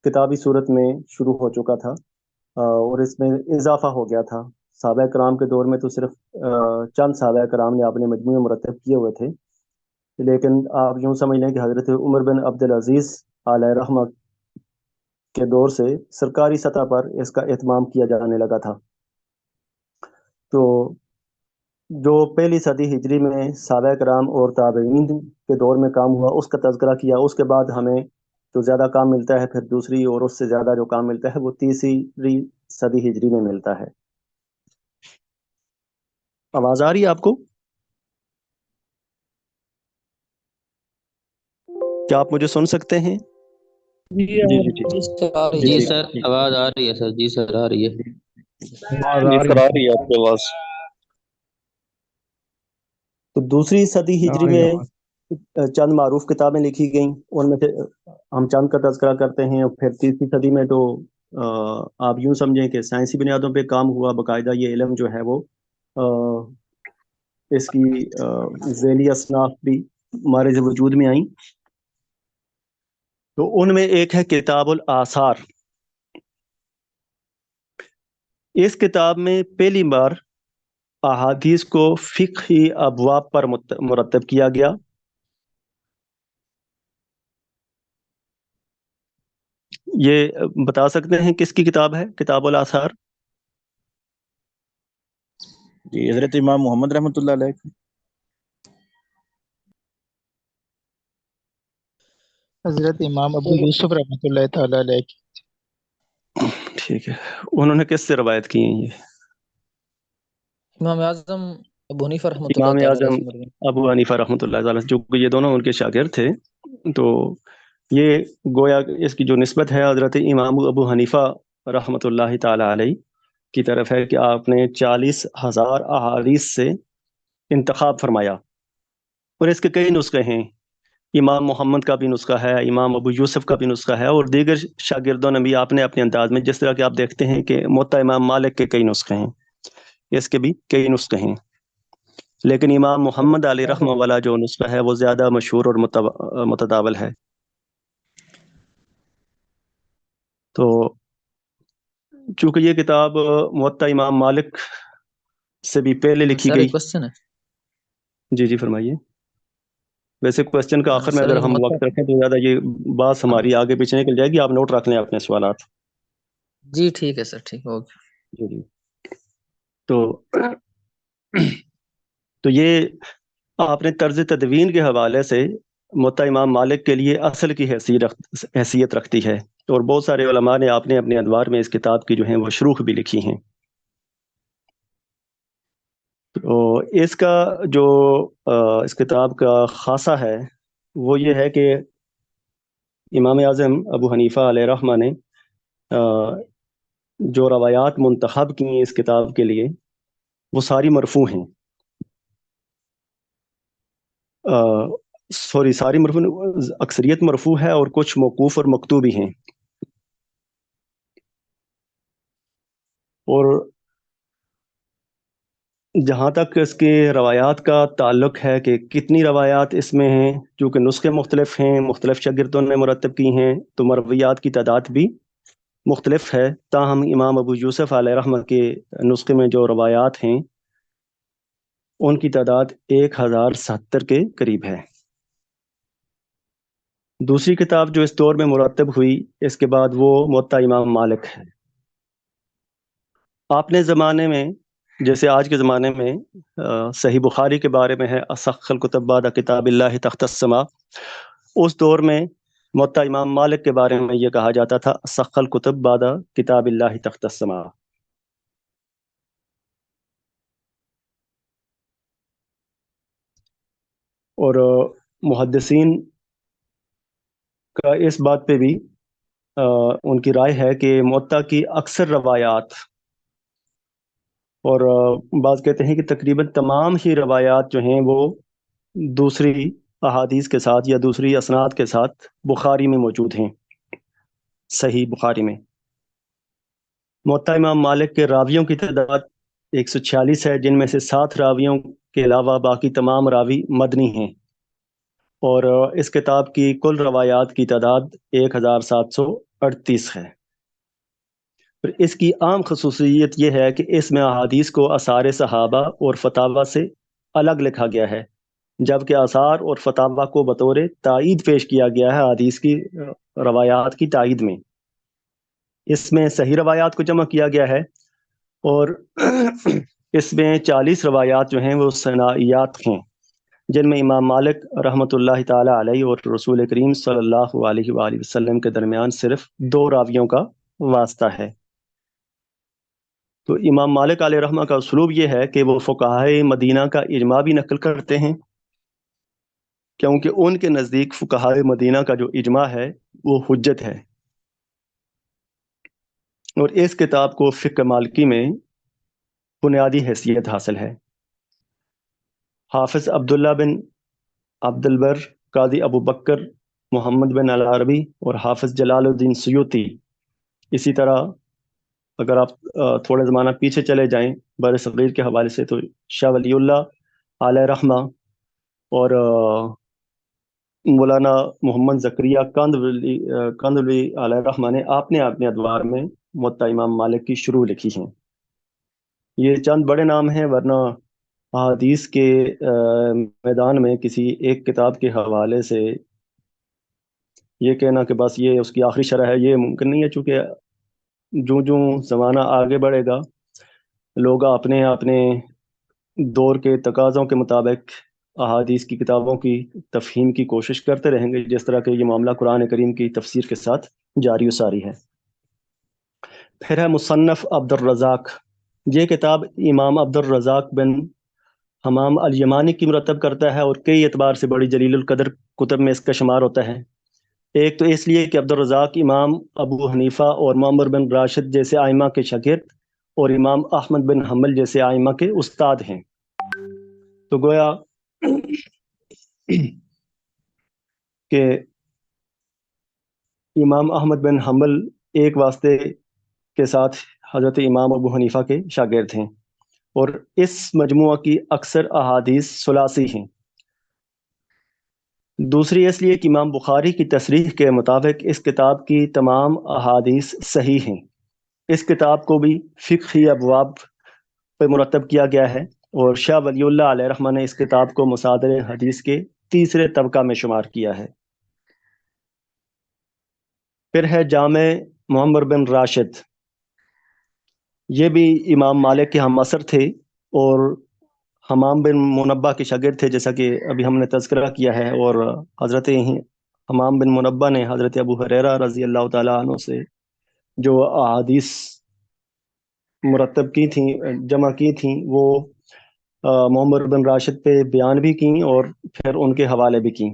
کتابی صورت میں شروع ہو چکا تھا، اور اس میں اضافہ ہو گیا تھا۔ صحابہ کرام کے دور میں تو صرف چند صحابہ کرام نے اپنے مجموعے مرتب کیے ہوئے تھے، لیکن آپ یوں سمجھ لیں کہ حضرت عمر بن عبدالعزیز علیہ رحمہ کے دور سے سرکاری سطح پر اس کا اہتمام کیا جانے لگا تھا۔ تو جو پہلی صدی ہجری میں صحابہ کرام اور تابعین کے دور میں کام ہوا، اس کا تذکرہ کیا۔ اس کے بعد ہمیں جو زیادہ کام ملتا ہے، پھر دوسری اور اس سے زیادہ جو کام ملتا ہے وہ تیسری صدی ہجری میں ملتا ہے۔ آواز آ رہی ہے آپ کو؟ کیا آپ مجھے سن سکتے ہیں؟ جی جی ٹھیک جی سر، آواز آ رہی ہے سر۔ جی سر، آ رہی ہے۔ جی سر، آ رہی ہے آپ کی آواز۔ تو دوسری صدی ہجری میں چند معروف کتابیں لکھی گئیں، ان میں سے ہم چند کا تذکرہ کرتے ہیں۔ پھر تیسری صدی میں تو آپ یوں سمجھیں کہ سائنسی بنیادوں پہ کام ہوا، باقاعدہ یہ علم جو ہے وہ اس کی ذیلی اصناف بھی ہمارے وجود میں آئیں۔ تو ان میں ایک ہے کتاب الآثار۔ اس کتاب میں پہلی بار احادیث کو فقہی ابواب پر مرتب کیا گیا۔ یہ بتا سکتے ہیں کس کی کتاب ہے کتاب الآثار؟ جی حضرت امام محمد رحمۃ اللہ علیہ۔ حضرت امام ابو یوسف رحمۃ اللہ تعالی علیہ کی۔ ٹھیک ہے، انہوں نے کس سے روایت کی ہیں یہ؟ امام اعظم ابو حنیفہ رحمۃ امام اللہ تعالی اعظم علیہ۔ ابو حنیفہ رحمۃ اللہ تعالی، جو کہ یہ دونوں ان کے شاگرد تھے۔ تو یہ گویا اس کی جو نسبت ہے حضرت امام ابو حنیفہ رحمۃ اللہ تعالی علیہ کی طرف ہے کہ آپ نے 40,000 احادیث سے انتخاب فرمایا، اور اس کے کئی نسخے ہیں۔ امام محمد کا بھی نسخہ ہے، امام ابو یوسف کا بھی نسخہ ہے، اور دیگر شاگردوں نے بھی آپ نے اپنے انداز میں، جس طرح کہ آپ دیکھتے ہیں کہ موطا امام مالک کے کئی نسخے ہیں، اس کے بھی کئی نسخے ہیں، لیکن امام محمد علی رحمہ والا جو نسخہ ہے وہ زیادہ مشہور اور متداول ہے۔ تو چونکہ یہ کتاب موطا امام مالک سے بھی پہلے لکھی سر گئی۔ ایک کوسچن ہے۔ جی فرمائیے۔ ویسے کوسچن کا آخر میں سر اگر ہم وقت رکھیں تو زیادہ یہ بات ہماری آگے پیچھے نکل جائے گی، آپ نوٹ رکھ لیں اپنے سوالات۔ جی ٹھیک ہے سر، ٹھیک، اوکے۔ جی تو یہ آپ نے طرز تدوین کے حوالے سے موطا امام مالک کے لیے اصل کی حیثیت رکھتی ہے، اور بہت سارے علماء نے آپ نے اپنے ادوار میں اس کتاب کی جو ہیں وہ شروح بھی لکھی ہیں۔ تو اس کا جو اس کتاب کا خاصہ ہے وہ یہ ہے کہ امام اعظم ابو حنیفہ علیہ رحمہ نے جو روایات منتخب کی اس کتاب کے لیے وہ ساری مرفوع ہیں، ساری مرفوع، اکثریت مرفوع ہے اور کچھ موقوف اور مکتوبی ہیں. اور جہاں تک اس کے روایات کا تعلق ہے کہ کتنی روایات اس میں ہیں، چونکہ نسخے مختلف ہیں، مختلف شاگردوں نے مرتب کی ہیں، تو مرویات کی تعداد بھی مختلف ہے. تاہم امام ابو یوسف علیہ رحمہ کے نسخے میں جو روایات ہیں ان کی تعداد 1070 کے قریب ہے. دوسری کتاب جو اس دور میں مرتب ہوئی اس کے بعد وہ موطا امام مالک ہے. اپنے زمانے میں جیسے آج کے زمانے میں صحیح بخاری کے بارے میں ہے اصح الکتب بعد کتاب اللہ تحت السماء، اس دور میں موطا امام مالک کے بارے میں یہ کہا جاتا تھا اصح الکتب بعد کتاب اللہ تحت السماء. اور محدثین کا اس بات پہ بھی ان کی رائے ہے کہ موطا کی اکثر روایات، اور بعض کہتے ہیں کہ تقریباً تمام ہی روایات جو ہیں وہ دوسری احادیث کے ساتھ یا دوسری اسناد کے ساتھ بخاری میں موجود ہیں، صحیح بخاری میں. موطا امام مالک کے راویوں کی تعداد 146 ہے، جن میں سے 7 راویوں کے علاوہ باقی تمام راوی مدنی ہیں. اور اس کتاب کی کل روایات کی تعداد 1738 ہے. پھر اس کی عام خصوصیت یہ ہے کہ اس میں احادیث کو آثار صحابہ اور فتاوی سے الگ لکھا گیا ہے، جبکہ آثار اور فتاوی کو بطور تائید پیش کیا گیا ہے حدیث کی روایات کی تائید میں. اس میں صحیح روایات کو جمع کیا گیا ہے، اور اس میں 40 روایات جو ہیں وہ ثنائیات ہیں، جن میں امام مالک رحمۃ اللہ تعالی علیہ اور رسول کریم صلی اللہ علیہ وآلہ وسلم کے درمیان صرف 2 راویوں کا واسطہ ہے. تو امام مالک علیہ رحمہ کا اسلوب یہ ہے کہ وہ فقہائے مدینہ کا اجماع بھی نقل کرتے ہیں، کیونکہ ان کے نزدیک فقہائے مدینہ کا جو اجماع ہے وہ حجت ہے. اور اس کتاب کو فقہ مالکی میں بنیادی حیثیت حاصل ہے. حافظ عبداللہ بن عبد البر، قاضی ابو بکر محمد بن العربی اور حافظ جلال الدین سیوطی، اسی طرح اگر آپ تھوڑے زمانہ پیچھے چلے جائیں بر صغیر کے حوالے سے تو شاہ ولی اللہ علیہ رحمہ اور مولانا محمد زکریا کاندھلوی علیہ رحمہ نے اپنے ادوار میں موطا امام مالک کی شروع لکھی ہیں. یہ چند بڑے نام ہیں، ورنہ احادیث کے میدان میں کسی ایک کتاب کے حوالے سے یہ کہنا کہ بس یہ اس کی آخری شرح ہے، یہ ممکن نہیں ہے. چونکہ جو زمانہ آگے بڑھے گا لوگ اپنے دور کے تقاضوں کے مطابق احادیث کی کتابوں کی تفہیم کی کوشش کرتے رہیں گے، جس طرح کہ یہ معاملہ قرآن کریم کی تفسیر کے ساتھ جاری و ساری ہے. پھر ہے مصنف عبد الرزاق. یہ کتاب امام عبد الرزاق بن حمام الیمانی کی مرتب کرتا ہے، اور کئی اعتبار سے بڑی جلیل القدر کتب میں اس کا شمار ہوتا ہے. ایک تو اس لیے کہ عبد الرزاق امام ابو حنیفہ اور معمر بن راشد جیسے ائمہ کے شاگرد اور امام احمد بن حنبل جیسے ائمہ کے استاد ہیں. تو گویا کہ امام احمد بن حنبل ایک واسطے کے ساتھ حضرت امام ابو حنیفہ کے شاگرد ہیں، اور اس مجموعہ کی اکثر احادیث ثلاثی ہیں. دوسری اس لیے کہ امام بخاری کی تصریح کے مطابق اس کتاب کی تمام احادیث صحیح ہیں. اس کتاب کو بھی فقہی ابواب پہ مرتب کیا گیا ہے، اور شاہ ولی اللہ علیہ رحمہ نے اس کتاب کو مصادر حدیث کے تیسرے طبقہ میں شمار کیا ہے. پھر ہے جامع معمر بن راشد. یہ بھی امام مالک کے ہم عصر تھے اور حمام بن منبہ کے شاگرد تھے، جیسا کہ ابھی ہم نے تذکرہ کیا ہے. اور حضرت حمام بن منبہ نے حضرت ابو ہریرہ رضی اللہ تعالیٰ عنہ سے جو احادیث مرتب کی تھیں، جمع کی تھیں، وہ محمد بن راشد پہ بیان بھی کیں اور پھر ان کے حوالے بھی کیں۔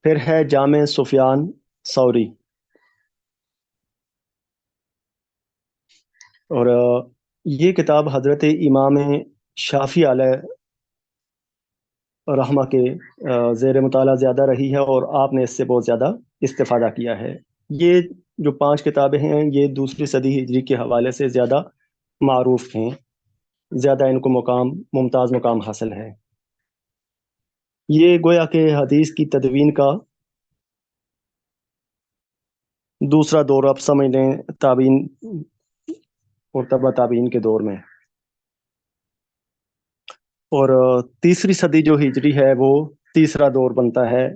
پھر ہے جامع سفیان ثوری، اور یہ کتاب حضرت امام شافعی علیہ رحمہ کے زیر مطالعہ زیادہ رہی ہے، اور آپ نے اس سے بہت زیادہ استفادہ کیا ہے۔ یہ جو 5 کتابیں ہیں یہ دوسری صدی ہجری کے حوالے سے زیادہ معروف ہیں، زیادہ ان کو ممتاز مقام حاصل ہے۔ یہ گویا کہ حدیث کی تدوین کا دوسرا دور آپ سمجھ لیں تابعین اور تبع تابعین کے دور میں، اور تیسری صدی جو ہجری ہے وہ تیسرا دور بنتا ہے۔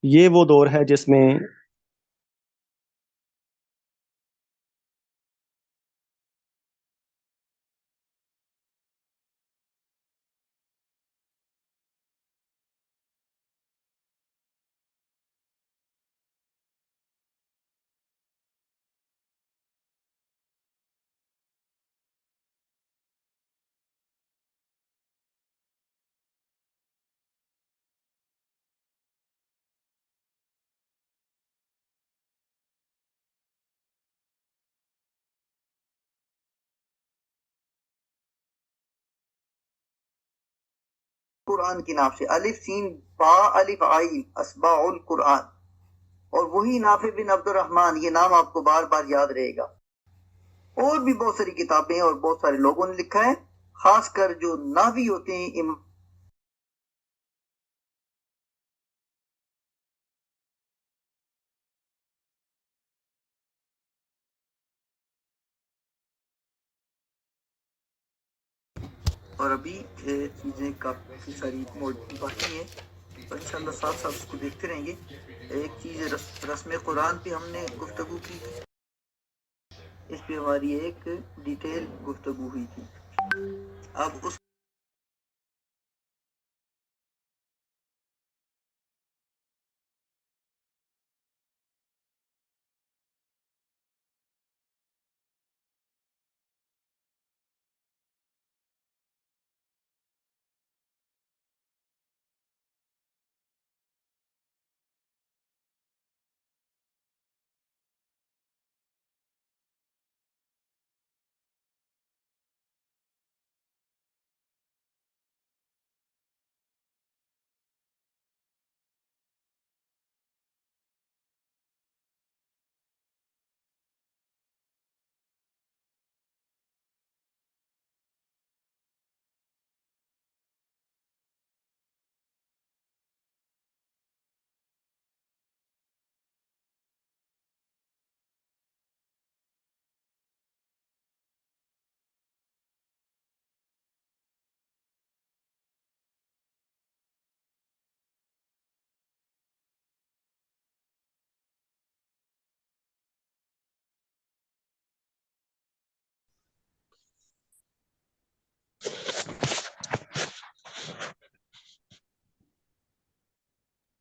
یہ وہ دور ہے جس میں قرآن کی نام سے الف سین با الف عین اسباع القرآن، اور وہی نافع بن عبد الرحمن، یہ نام آپ کو بار بار یاد رہے گا۔ اور بھی بہت ساری کتابیں اور بہت سارے لوگوں نے لکھا ہے، خاص کر جو ناوی ہوتے ہیں اور ابھی چیزیں کافی ساری باقی ہیں، تو انشاءاللہ ساتھ ساتھ اس کو دیکھتے رہیں گے۔ ایک چیز رسم قرآن پہ ہم نے گفتگو کی تھی، اس پہ ہماری ایک ڈیٹیل گفتگو ہوئی تھی۔ اب اس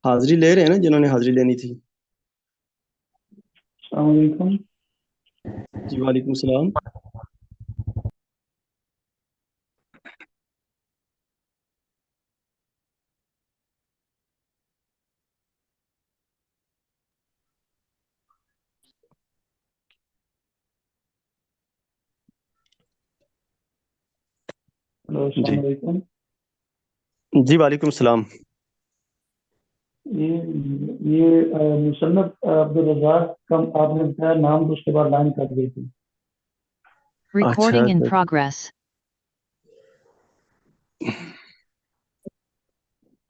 حاضری لے رہے ہیں نا جنہوں نے حاضری لینی تھی؟ السلام علیکم۔ جی وعلیکم السلام۔ ہلو، السلام علیکم۔ جی وعلیکم السلام۔ یہ مصنف عبدالرزاق کا آپ نے بتایا نام، تو اس کے بعد لائن کٹ گئی تھی۔ Recording in progress.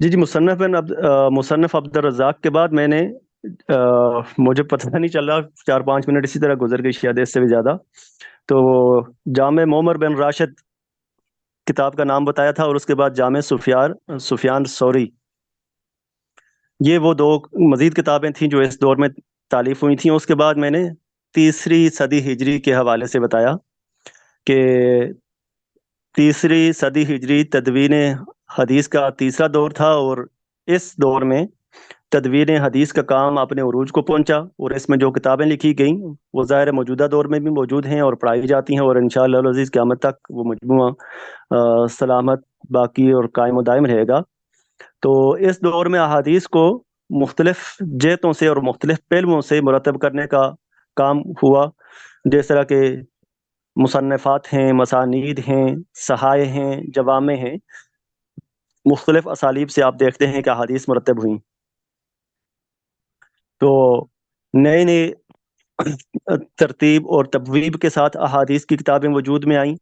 جی مصنف عبدالرزاق کے بعد میں نے مجھے پتہ نہیں چل رہا 4-5 منٹ اسی طرح گزر گئی، شاید اس سے بھی زیادہ، تو جامع محمد بن راشد کتاب کا نام بتایا تھا، اور اس کے بعد جامع سفیان ثوری۔ یہ وہ 2 مزید کتابیں تھیں جو اس دور میں تالیف ہوئی تھیں۔ اس کے بعد میں نے تیسری صدی ہجری کے حوالے سے بتایا کہ تیسری صدی ہجری تدوین حدیث کا تیسرا دور تھا، اور اس دور میں تدوین حدیث کا کام اپنے عروج کو پہنچا، اور اس میں جو کتابیں لکھی گئیں وہ ظاہر موجودہ دور میں بھی موجود ہیں اور پڑھائی جاتی ہیں، اور انشاءاللہ العزیز قیامت تک وہ مجموعہ سلامت باقی اور قائم و دائم رہے گا۔ تو اس دور میں احادیث کو مختلف جہتوں سے اور مختلف پہلوؤں سے مرتب کرنے کا کام ہوا، جس طرح کہ مصنفات ہیں، مسانید ہیں، صحائح ہیں، جوامع ہیں، مختلف اسالیب سے آپ دیکھتے ہیں کہ احادیث مرتب ہوئیں۔ تو نئے نئے ترتیب اور تبویب کے ساتھ احادیث کی کتابیں وجود میں آئیں،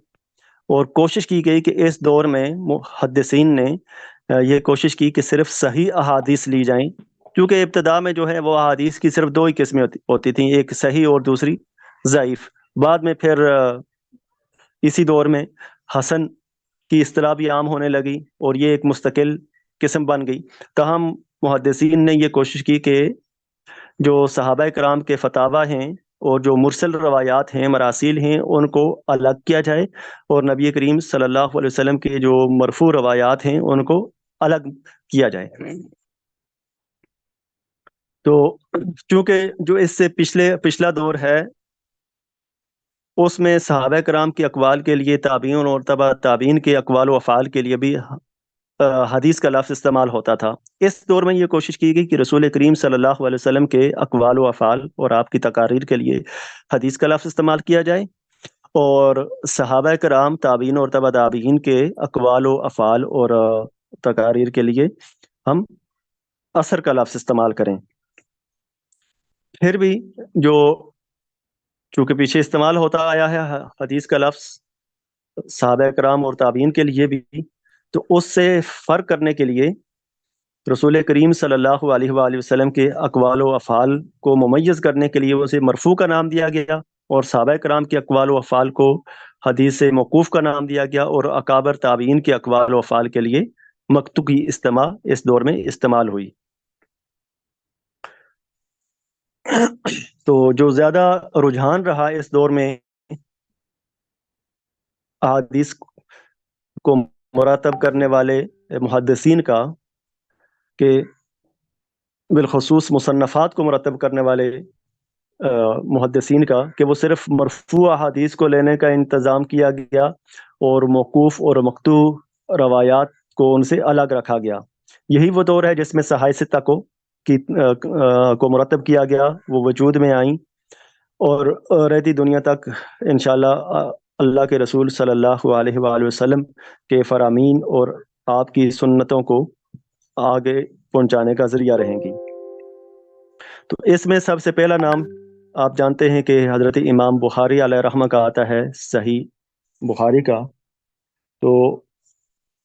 اور کوشش کی گئی کہ اس دور میں محدثین نے یہ کوشش کی کہ صرف صحیح احادیث لی جائیں، کیونکہ ابتدا میں جو ہے وہ احادیث کی صرف دو ہی قسمیں ہوتی تھیں، ایک صحیح اور دوسری ضعیف۔ بعد میں پھر اسی دور میں حسن کی اصطلاح بھی عام ہونے لگی اور یہ ایک مستقل قسم بن گئی۔ تاہم محدثین نے یہ کوشش کی کہ جو صحابہ کرام کے فتاوی ہیں اور جو مرسل روایات ہیں، مراسیل ہیں، ان کو الگ کیا جائے، اور نبی کریم صلی اللہ علیہ وسلم کے جو مرفوع روایات ہیں ان کو الگ کیا جائے۔ تو چونکہ جو اس سے پچھلا دور ہے اس میں صحابہ کرام کے اقوال کے لیے تابعین اور تبع تابعین کے اقوال و افعال کے لیے بھی حدیث کا لفظ استعمال ہوتا تھا۔ اس دور میں یہ کوشش کی گئی کہ رسول کریم صلی اللہ علیہ وسلم کے اقوال و افعال اور آپ کی تقاریر کے لیے حدیث کا لفظ استعمال کیا جائے، اور صحابہ کرام، تابعین اور تبع تابعین کے اقوال و افعال اور تقاریر کے لیے ہم اثر کا لفظ استعمال کریں۔ پھر بھی جو چونکہ پیچھے استعمال ہوتا آیا ہے حدیث کا لفظ صحابہ کرام اور تابعین کے لیے بھی، تو اس سے فرق کرنے کے لیے رسول کریم صلی اللہ علیہ وآلہ وسلم کے اقوال و افعال کو ممیز کرنے کے لیے اسے مرفوع کا نام دیا گیا، اور صحابہ کرام کے اقوال و افعال کو حدیث موقوف کا نام دیا گیا، اور اکابر تابعین کے اقوال و افعال کے لیے مقطوع کی استماع اس دور میں استعمال ہوئی۔ تو جو زیادہ رجحان رہا اس دور میں احادیث کو مرتب کرنے والے محدثین کا، کہ بالخصوص مصنفات کو مرتب کرنے والے محدثین کا، کہ وہ صرف مرفوع احادیث کو لینے کا انتظام کیا گیا اور موقوف اور مقطوع روایات کو ان سے الگ رکھا گیا۔ یہی وہ دور ہے جس میں صحائح ستہ کو مرتب کیا گیا، وہ وجود میں آئیں، اور رہتی دنیا تک انشاءاللہ اللہ کے رسول صلی اللہ علیہ وآلہ وسلم کے فرامین اور آپ کی سنتوں کو آگے پہنچانے کا ذریعہ رہیں گی۔ تو اس میں سب سے پہلا نام آپ جانتے ہیں کہ حضرت امام بخاری علیہ رحمہ کا آتا ہے، صحیح بخاری کا۔ تو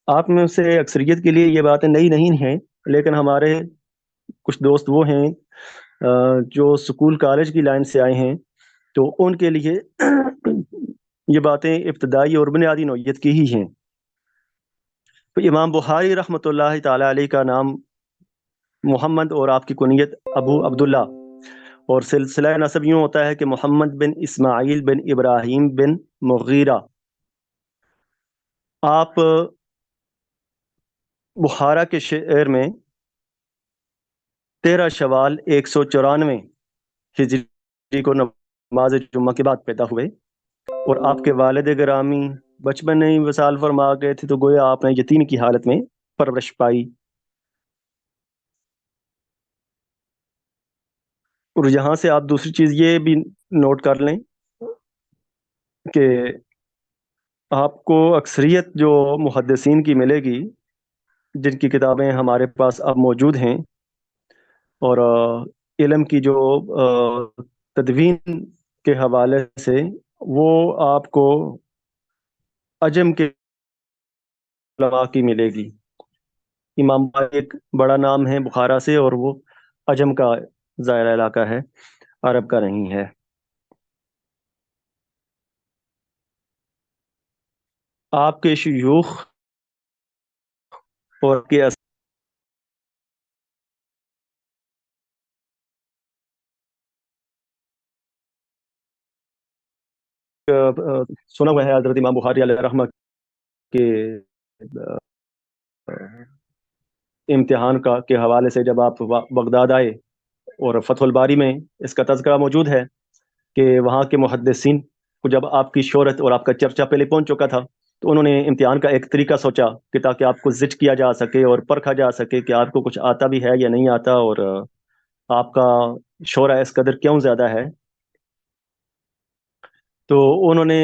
آپ میں سے اکثریت کے لیے یہ باتیں نئی نہیں ہیں، لیکن ہمارے کچھ دوست وہ ہیں جو سکول کالج کی لائن سے آئے ہیں، تو ان کے لیے یہ باتیں ابتدائی اور بنیادی نوعیت کی ہی ہیں۔ تو امام بخاری رحمۃ اللہ تعالی علیہ کا نام محمد اور آپ کی کنیت ابو عبداللہ، اور سلسلہ نسب یوں ہوتا ہے کہ محمد بن اسماعیل بن ابراہیم بن مغیرہ۔ آپ بخارا کے شہر میں 13 شوال 194 ہجری کو نماز جمعہ کے بعد پیدا ہوئے، اور آپ کے والد گرامی بچپن میں ہی وصال فرما گئے تھے، تو گویا آپ نے یتیم کی حالت میں پرورش پائی۔ اور یہاں سے آپ دوسری چیز یہ بھی نوٹ کر لیں کہ آپ کو اکثریت جو محدثین کی ملے گی جن کی کتابیں ہمارے پاس اب موجود ہیں، اور علم کی جو تدوین کے حوالے سے وہ آپ کو عجم کے علماء کی ملے گی۔ امام بخاری ایک بڑا نام ہے بخارا سے، اور وہ عجم کا ظاہرہ علاقہ ہے، عرب کا نہیں ہے۔ آپ کے شیوخ اور کے سنا ہوا ہے حضرت امام بخاری علیہ رحمہ کے امتحان کے حوالے سے جب آپ بغداد آئے، اور فتح الباری میں اس کا تذکرہ موجود ہے کہ وہاں کے محدثین کو جب آپ کی شہرت اور آپ کا چرچا پہلے پہنچ چکا تھا، تو انہوں نے امتحان کا ایک طریقہ سوچا کہ تاکہ آپ کو زج کیا جا سکے اور پرکھا جا سکے کہ آپ کو کچھ آتا بھی ہے یا نہیں آتا، اور آپ کا شعرا اس قدر کیوں زیادہ ہے۔ تو انہوں نے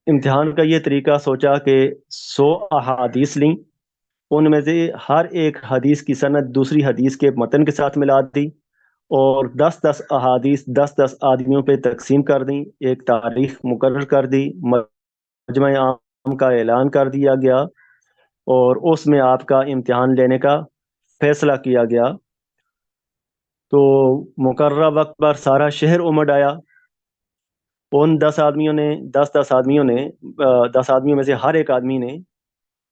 امتحان کا یہ طریقہ سوچا کہ 100 احادیث لیں، ان میں سے ہر ایک حدیث کی سند دوسری حدیث کے متن کے ساتھ ملا دی، اور 10 احادیث 10 آدمیوں پہ تقسیم کر دیں، ایک تاریخ مقرر کر دی، مجمع عام کا اعلان کر دیا گیا، اور اس میں آپ کا امتحان لینے کا فیصلہ کیا گیا۔ تو مقررہ وقت پر سارا شہر امڑ آیا۔ ان 10 آدمیوں نے 10 آدمیوں میں سے ہر ایک آدمی نے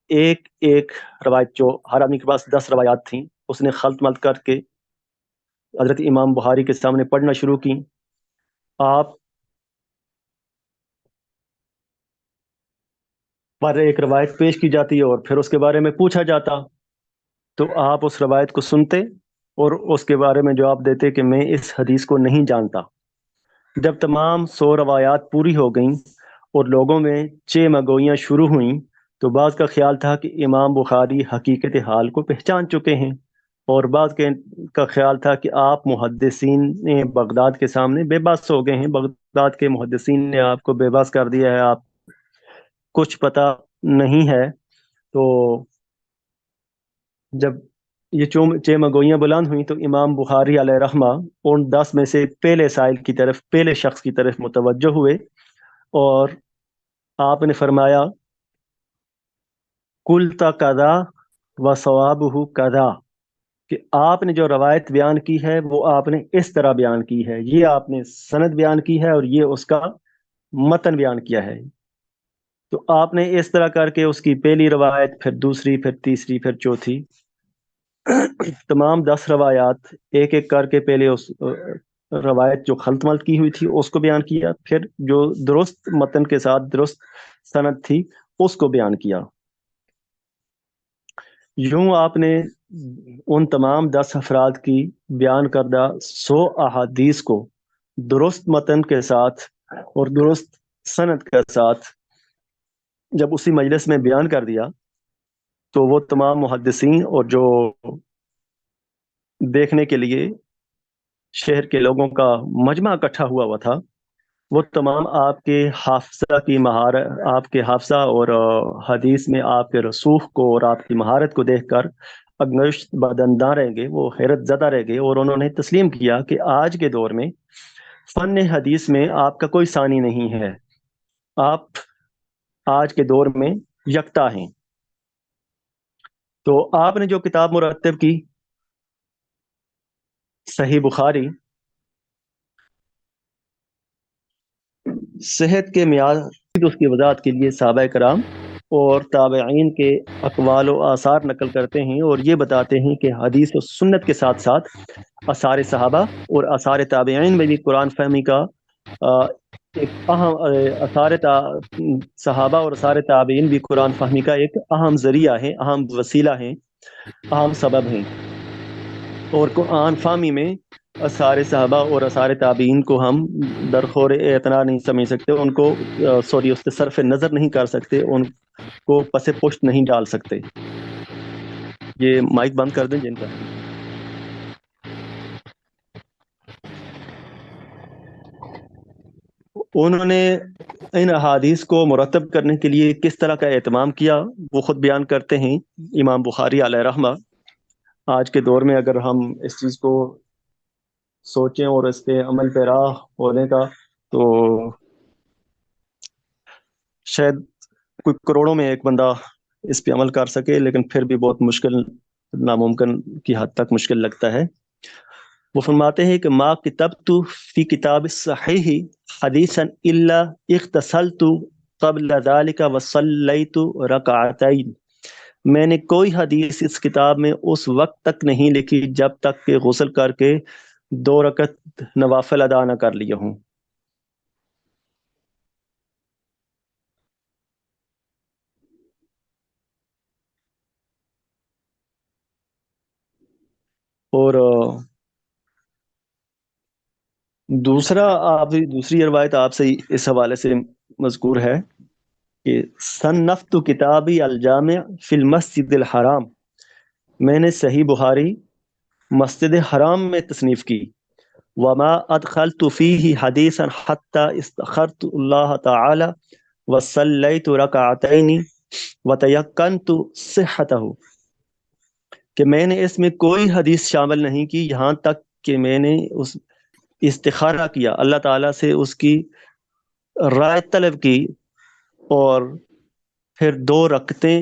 ایک ایک روایت، جو ہر آدمی کے پاس 10 روایات تھیں، اس نے خلط ملط کر کے حضرت امام بخاری کے سامنے پڑھنا شروع کی۔ آپ پر ایک روایت پیش کی جاتی اور پھر اس کے بارے میں پوچھا جاتا، تو آپ اس روایت کو سنتے اور اس کے بارے میں جواب دیتے کہ میں اس حدیث کو نہیں جانتا۔ جب تمام 100 روایات پوری ہو گئیں اور لوگوں میں مگوئیاں شروع ہوئیں، تو بعض کا خیال تھا کہ امام بخاری حقیقت حال کو پہچان چکے ہیں، اور بعض کا خیال تھا کہ آپ محدثین بغداد کے سامنے بے بس ہو گئے ہیں، بغداد کے محدثین نے آپ کو بے بس کر دیا ہے، آپ کچھ پتہ نہیں ہے۔ تو جب یہ مگوئیاں بلند ہوئیں تو امام بخاری علیہ رحمہ ان 10 میں سے پہلے سائل کی طرف، پہلے شخص کی طرف متوجہ ہوئے، اور آپ نے فرمایا قلت کذا و ثوابہ کذا، کہ آپ نے جو روایت بیان کی ہے وہ آپ نے اس طرح بیان کی ہے، یہ آپ نے سند بیان کی ہے اور یہ اس کا متن بیان کیا ہے۔ تو آپ نے اس طرح کر کے اس کی پہلی روایت، پھر دوسری، پھر تیسری، پھر چوتھی، تمام 10 روایات ایک ایک کر کے پہلے اس روایت جو خلط ملط کی ہوئی تھی اس کو بیان کیا، پھر جو درست متن کے ساتھ درست سند تھی اس کو بیان کیا۔ یوں آپ نے ان تمام 10 افراد کی بیان کردہ 100 احادیث کو درست متن کے ساتھ اور درست سند کے ساتھ جب اسی مجلس میں بیان کر دیا، تو وہ تمام محدثین اور جو دیکھنے کے لیے شہر کے لوگوں کا مجمع اکٹھا ہوا تھا، وہ تمام آپ کے حافظہ کی مہارت، آپ کے حافظہ اور حدیث میں آپ کے رسوخ کو اور آپ کی مہارت کو دیکھ کر اگنشت بدنداں رہ گئے، وہ حیرت زدہ رہ گئے، اور انہوں نے تسلیم کیا کہ آج کے دور میں فن حدیث میں آپ کا کوئی ثانی نہیں ہے، آپ آج کے دور میں یکتا ہیں۔ تو آپ نے جو کتاب مرتب کی صحیح بخاری، صحت کے معیار اس کی وضاحت کے لیے صحابہ کرام اور تابعین کے اقوال و آثار نقل کرتے ہیں، اور یہ بتاتے ہیں کہ حدیث و سنت کے ساتھ ساتھ آثار صحابہ اور آثار تابعین میں بھی قرآن فہمی کا ایک اہم صحابہ اور آثار تابعین بھی قرآن فہمی کا ایک اہم ذریعہ ہے، اہم وسیلہ ہیں، اہم سبب ہیں۔ اور قرآن فہمی میں آثار صحابہ اور آثار تابعین کو ہم درخور اعتنا نہیں سمجھ سکتے، ان کو اس سے صرف نظر نہیں کر سکتے، ان کو پس پشت نہیں ڈال سکتے۔ یہ مائک بند کر دیں جن کا۔ انہوں نے ان احادیث کو مرتب کرنے کے لیے کس طرح کا اہتمام کیا وہ خود بیان کرتے ہیں امام بخاری علیہ رحمہ۔ آج کے دور میں اگر ہم اس چیز کو سوچیں اور اس پہ عمل پیرا ہونے کا، تو شاید کوئی کروڑوں میں ایک بندہ اس پہ عمل کر سکے، لیکن پھر بھی بہت مشکل، ناممکن کی حد تک مشکل لگتا ہے۔ وہ فرماتے ہیں کہ ما کتبت فی کتاب الصحیح حدیثا الا اغتسلت قبل ذلك وصلیت رکعتین، میں نے کوئی حدیث اس کتاب میں اس وقت تک نہیں لکھی جب تک کہ غسل کر کے 2 رکعت نوافل ادا نہ کر لیے ہوں۔ اور دوسری روایت آپ سے اس حوالے سے مذکور ہے کہ صنفت کتابی الجامع فی المسجد الحرام، میں نے صحیح بخاری مسجد حرام میں تصنیف کی. وما ادخلت فیہ حدیثا حتی استخرت اللہ تعالی وصلیت رکعتین وتیقنت صحتہ، کہ میں نے اس میں کوئی حدیث شامل نہیں کی یہاں تک کہ میں نے اس استخارہ کیا، اللہ تعالیٰ سے اس کی رائے طلب کی، اور پھر 2 رکعتیں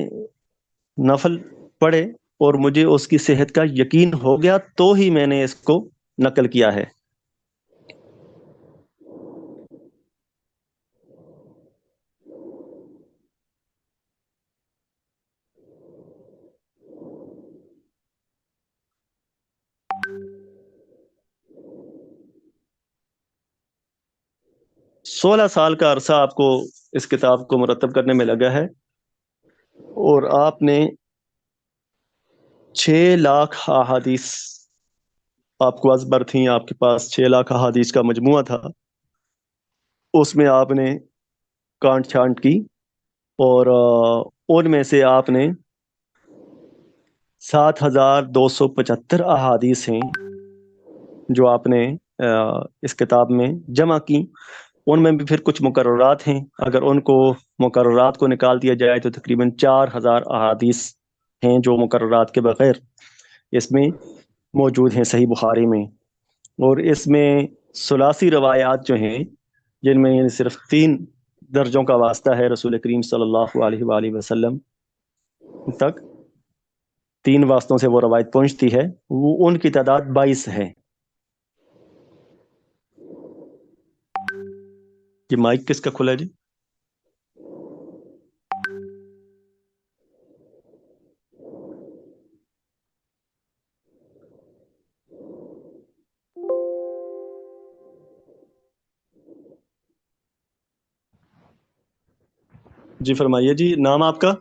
نفل پڑھے اور مجھے اس کی صحت کا یقین ہو گیا تو ہی میں نے اس کو نقل کیا ہے. سولہ سال کا عرصہ آپ کو اس کتاب کو مرتب کرنے میں لگا ہے، اور آپ نے 6 لاکھ احادیث آپ کو ازبر تھیں، آپ کے پاس 6 لاکھ احادیث کا مجموعہ تھا، اس میں آپ نے کانٹ چھانٹ کی، اور ان میں سے آپ نے 7,275 احادیث ہیں جو آپ نے اس کتاب میں جمع کی. ان میں بھی پھر کچھ مقررات ہیں، اگر ان کو مقررات کو نکال دیا جائے تو تقریباً 4,000 احادیث ہیں جو مقررات کے بغیر اس میں موجود ہیں صحیح بخاری میں. اور اس میں ثلاثی روایات جو ہیں جن میں صرف 3 درجوں کا واسطہ ہے رسول کریم صلی اللہ علیہ وآلہ وسلم تک، 3 واسطوں سے وہ روایت پہنچتی ہے، وہ ان کی تعداد 22 ہے. یہ مائک کس کا کھلا ہے جی؟ جی فرمائیے جی، نام آپ کا؟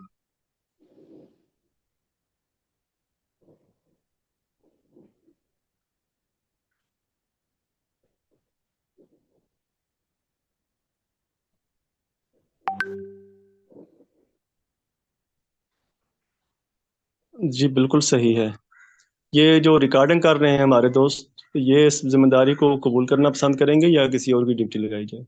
جی بالکل صحیح ہے. یہ جو ریکارڈنگ کر رہے ہیں ہمارے دوست، یہ اس ذمہ داری کو قبول کرنا پسند کریں گے یا کسی اور کی ڈیوٹی لگائی جائے؟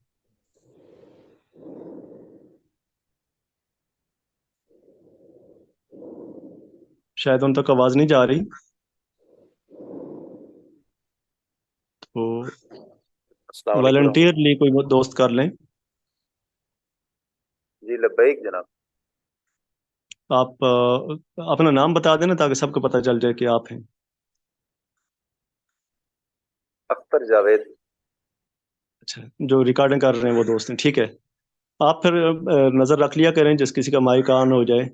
شاید ان تک آواز نہیں جا رہی، تو السلام علیکم والنٹیئرلی کوئی دوست کر لیں. جی لبیک جناب. آپ اپنا نام بتا دینا تاکہ سب کو پتہ چل جائے کہ آپ ہیں. اختر جاوید. اچھا، جو ریکارڈنگ کر رہے ہیں وہ دوست ہیں، ٹھیک ہے. آپ پھر نظر رکھ لیا کریں، جس کسی کا مائک آن ہو جائے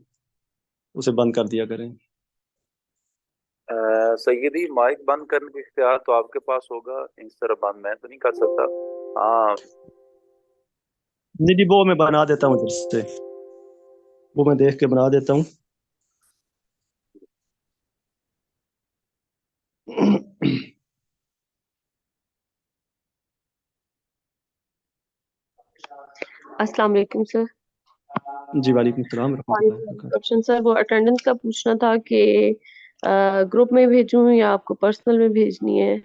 اسے بند کر دیا کریں. سیدی مائک بند کرنے کا اختیار تو آپ کے پاس ہوگا، اس طرح بند میں تو نہیں کر سکتا. ہاں جی وہ میں بنا دیتا ہوں، ادھر سے وہ میں دیکھ کے بنا دیتا ہوں. السلام علیکم سر. جی وعلیکم السلام ورحمۃ اللہ وبرکاتہ. آپشن سر وہ اٹینڈنس کا پوچھنا تھا کہ گروپ میں بھیجوں یا آپ کو پرسنل میں بھیجنی ہے،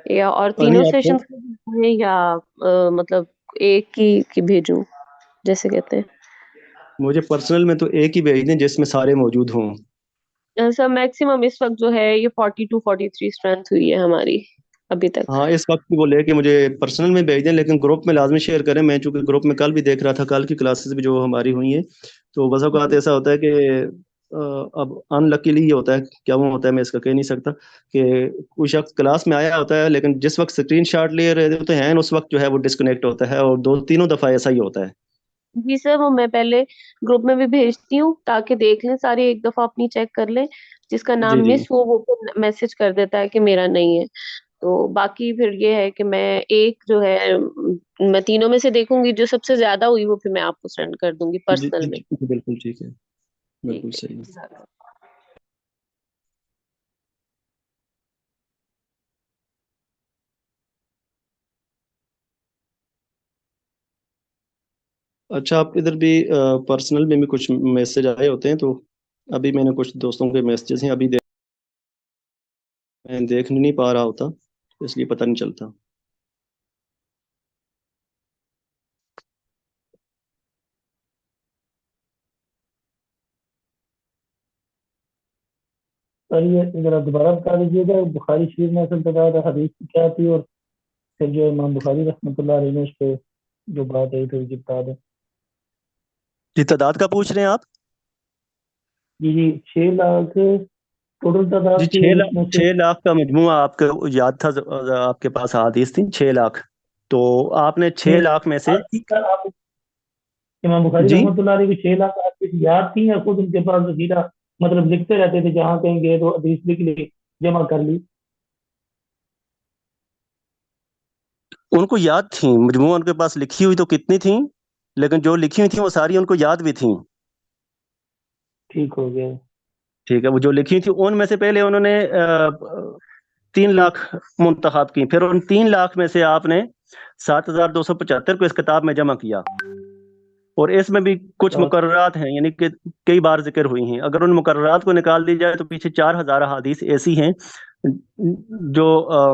یا اور تینوں نہیں آپ کو سیشن میں، یا مطلب ایک کی بھیجوں جیسے کہتے ہیں. مجھے پرسنل میں تو ایک ہی بھیج دیں جس میں سارے موجود ہوں. سر میکسیمم اس وقت جو ہے یہ 42 43 اسٹرینتھ ہوئی ہے ہماری ابھی تک. ہاں اس وقت وہ لے کے مجھے پرسنل میں بھیج دیں، لیکن گروپ میں لازمی شیئر کریں. میں چونکہ گروپ میں کل بھی دیکھ رہا تھا، کل کی کلاسز بھی جو ہماری ہوئی ہیں، تو بس اوقات ایسا ہوتا ہے کہ اب ان لکیلی یہ ہوتا ہے، کیا وہ ہوتا ہے میں اس کا کہہ نہیں سکتا، کہ کوئی شخص کلاس میں آیا ہوتا ہے لیکن جس وقت اسکرین شاٹ لے رہے ہوتے ہیں اس وقت جو ہے وہ ڈسکنیکٹ ہوتا ہے، اور 2 3 دفعہ ایسا ہی ہوتا ہے. جی سر، وہ میں پہلے گروپ میں بھی بھیجتی ہوں تاکہ دیکھ لیں سارے، ایک دفعہ اپنی چیک کر لیں، جس کا جی نام جی مس ہو وہ میسج کر دیتا ہے کہ میرا نہیں ہے. تو باقی پھر یہ ہے کہ میں ایک جو ہے میں تینوں میں سے دیکھوں گی، جو سب سے زیادہ ہوئی وہ پھر میں آپ کو سینڈ کر دوں گی جی پرسنل جی میں. جی بالکل ٹھیک ہے، بالکل ٹھیک صحیح. ہے. اچھا، آپ ادھر بھی پرسنل میں بھی کچھ میسج آئے ہوتے ہیں، تو ابھی میں نے کچھ دوستوں کے میسیجز ہیں، ابھی میں دیکھ نہیں پا رہا ہوتا، اس لیے پتہ نہیں چلتا۔ سر یہ ذرا دوبارہ بتا دیجیے گا بخاری شریف میں اصل بتا تھا حدیث کیا تھی، اور پھر جو امام بخاری رحمۃ اللہ علیہ نے اس پہ جو بات ہے تو بتا دیں۔ جی، تعداد کا پوچھ رہے ہیں آپ؟ جی 6 لاکھ ٹوٹل تعداد جی، تھی، اور اس میں سے 6 لاکھ کا مجموعہ آپ کو یاد تھا، آپ کے پاس حدیث تھی 6 لاکھ، تو آپ نے 6 لاکھ میں سے سر آپ امام بخاری جی رحمۃ اللہ علیہ کی 6 لاکھ آپ کی یاد تھی، یا خود ان کے پاس ذخیرہ مطلب لکھتے رہتے تھے، جہاں کہیں گے تو حدیث لکھ لی جمع کر لی؟ ان کو یاد تھیں، مجموعہ ان کے پاس لکھی ہوئی تو کتنی تھیں، لیکن جو لکھی ہوئی تھیں وہ ساری ان کو یاد بھی تھیں۔ ٹھیک ہو گیا۔ ٹھیک ہے، وہ جو لکھی تھی ان میں سے پہلے انہوں نے 3 لاکھ منتخب کی، پھر ان 3 لاکھ میں سے آپ نے 7275 کو اس کتاب میں جمع کیا، اور اس میں بھی کچھ مقررات ہیں، یعنی کہ کئی بار ذکر ہوئی ہیں۔ اگر ان مقررات کو نکال دی جائے تو پیچھے 4000 احادیث ایسی ہیں جو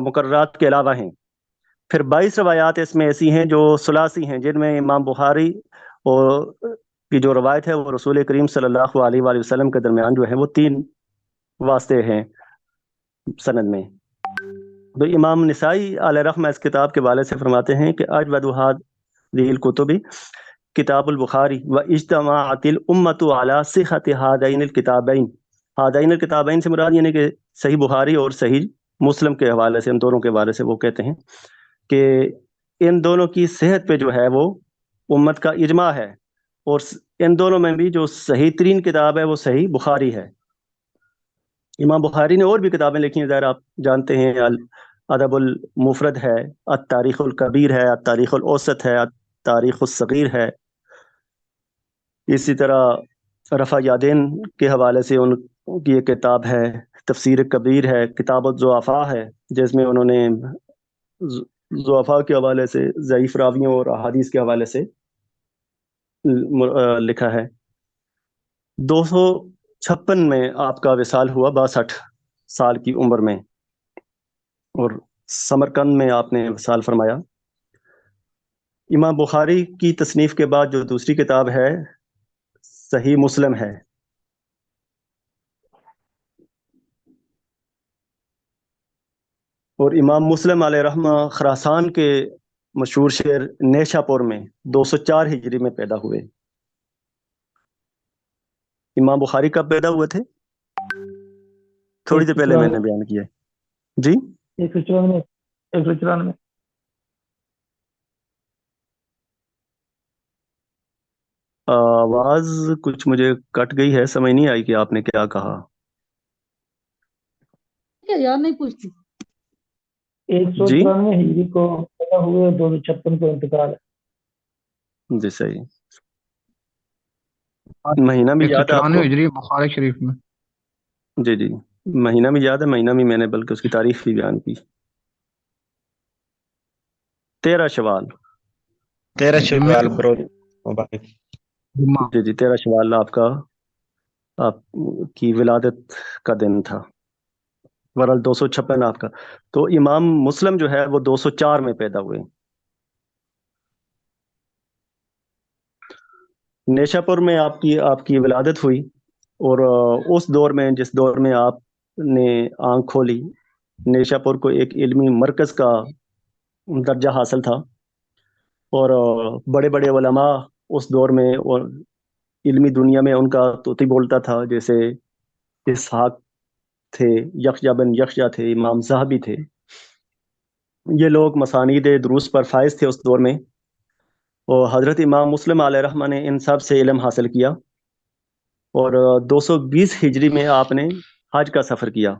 مقررات کے علاوہ ہیں۔ پھر 22 روایات اس میں ایسی ہیں جو ثلاثی ہیں، جن میں امام بخاری اور کی جو روایت ہے وہ رسول کریم صلی اللہ علیہ وآلہ وسلم کے درمیان جو ہے وہ 3 واسطے ہیں سند میں۔ تو امام نسائی علیہ رحمہ اس کتاب کے والے سے فرماتے ہیں کہ اجود هذه الكتب کتاب البخاری و اجتماعت الامت علی صحت هذین الکتابین۔ هذین الکتابین سے مراد یعنی کہ صحیح بخاری اور صحیح مسلم کے حوالے سے، ان دونوں کے حوالے سے وہ کہتے ہیں کہ ان دونوں کی صحت پہ جو ہے وہ امت کا اجماع ہے، اور ان دونوں میں بھی جو صحیح ترین کتاب ہے وہ صحیح بخاری ہے۔ امام بخاری نے اور بھی کتابیں لکھی ہیں، ظاہر آپ جانتے ہیں، ادب المفرد ہے، التاریخ الکبیر ہے، التاریخ الاوسط ہے، التاریخ الصغیر ہے، اسی طرح رفع یادین کے حوالے سے ان کی ایک کتاب ہے، تفسیر کبیر ہے، کتاب الضعفاء ہے، جس میں انہوں نے ضعفاء کے حوالے سے، ضعیف راویوں اور احادیث کے حوالے سے لکھا ہے۔ 256 میں آپ کا وصال ہوا، 62 سال کی عمر میں، اور سمرقند میں آپ نے وصال فرمایا۔ امام بخاری کی تصنیف کے بعد جو دوسری کتاب ہے صحیح مسلم ہے۔ اور امام مسلم علیہ رحمہ خراسان کے مشہور شہر نیشا پور میں 204 ہجری میں پیدا ہوئے۔ امام بخاری کب پیدا ہوئے تھے؟ تھوڑی دیر پہلے میں نے بیان کیا جی 194۔ آواز کچھ مجھے کٹ گئی ہے، سمجھ نہیں آئی کہ آپ نے کیا کہا۔ یاد نہیں پوچھتی۔ جی 194 ہجری کو پیدا ہوئے، 256 کو انتقال ہے۔ جی صحیح، مہینہ بھی یاد ہے آپ کو؟ ہجری بخاری شریف میں۔ جی جی، مہینہ بھی یاد ہے، مہینہ بھی میں نے بلکہ اس کی تاریخ بھی بیان کی، 13 شوال۔ 13 شوال مبارک۔ جی جی، 13 شوال آپ کی ولادت کا دن تھا، ورل 256 آپ کا۔ تو امام مسلم جو ہے وہ 204 میں پیدا ہوئے۔ نیشا پور میں آپ کی ولادت ہوئی، اور اس دور میں، جس دور میں آپ نے آنکھ کھولی، نیشا پور کو ایک علمی مرکز کا درجہ حاصل تھا، اور بڑے بڑے علماء اس دور میں اور علمی دنیا میں ان کا طوطی بولتا تھا، جیسے اسحاق تھے، یخجا بن یخجا تھے، امام ذہبی تھے۔ یہ لوگ مسانید دروس پر فائز تھے اس دور میں، اور حضرت امام مسلم علیہ رحمہ نے ان سب سے علم حاصل کیا، اور 220 ہجری میں آپ نے حج کا سفر کیا۔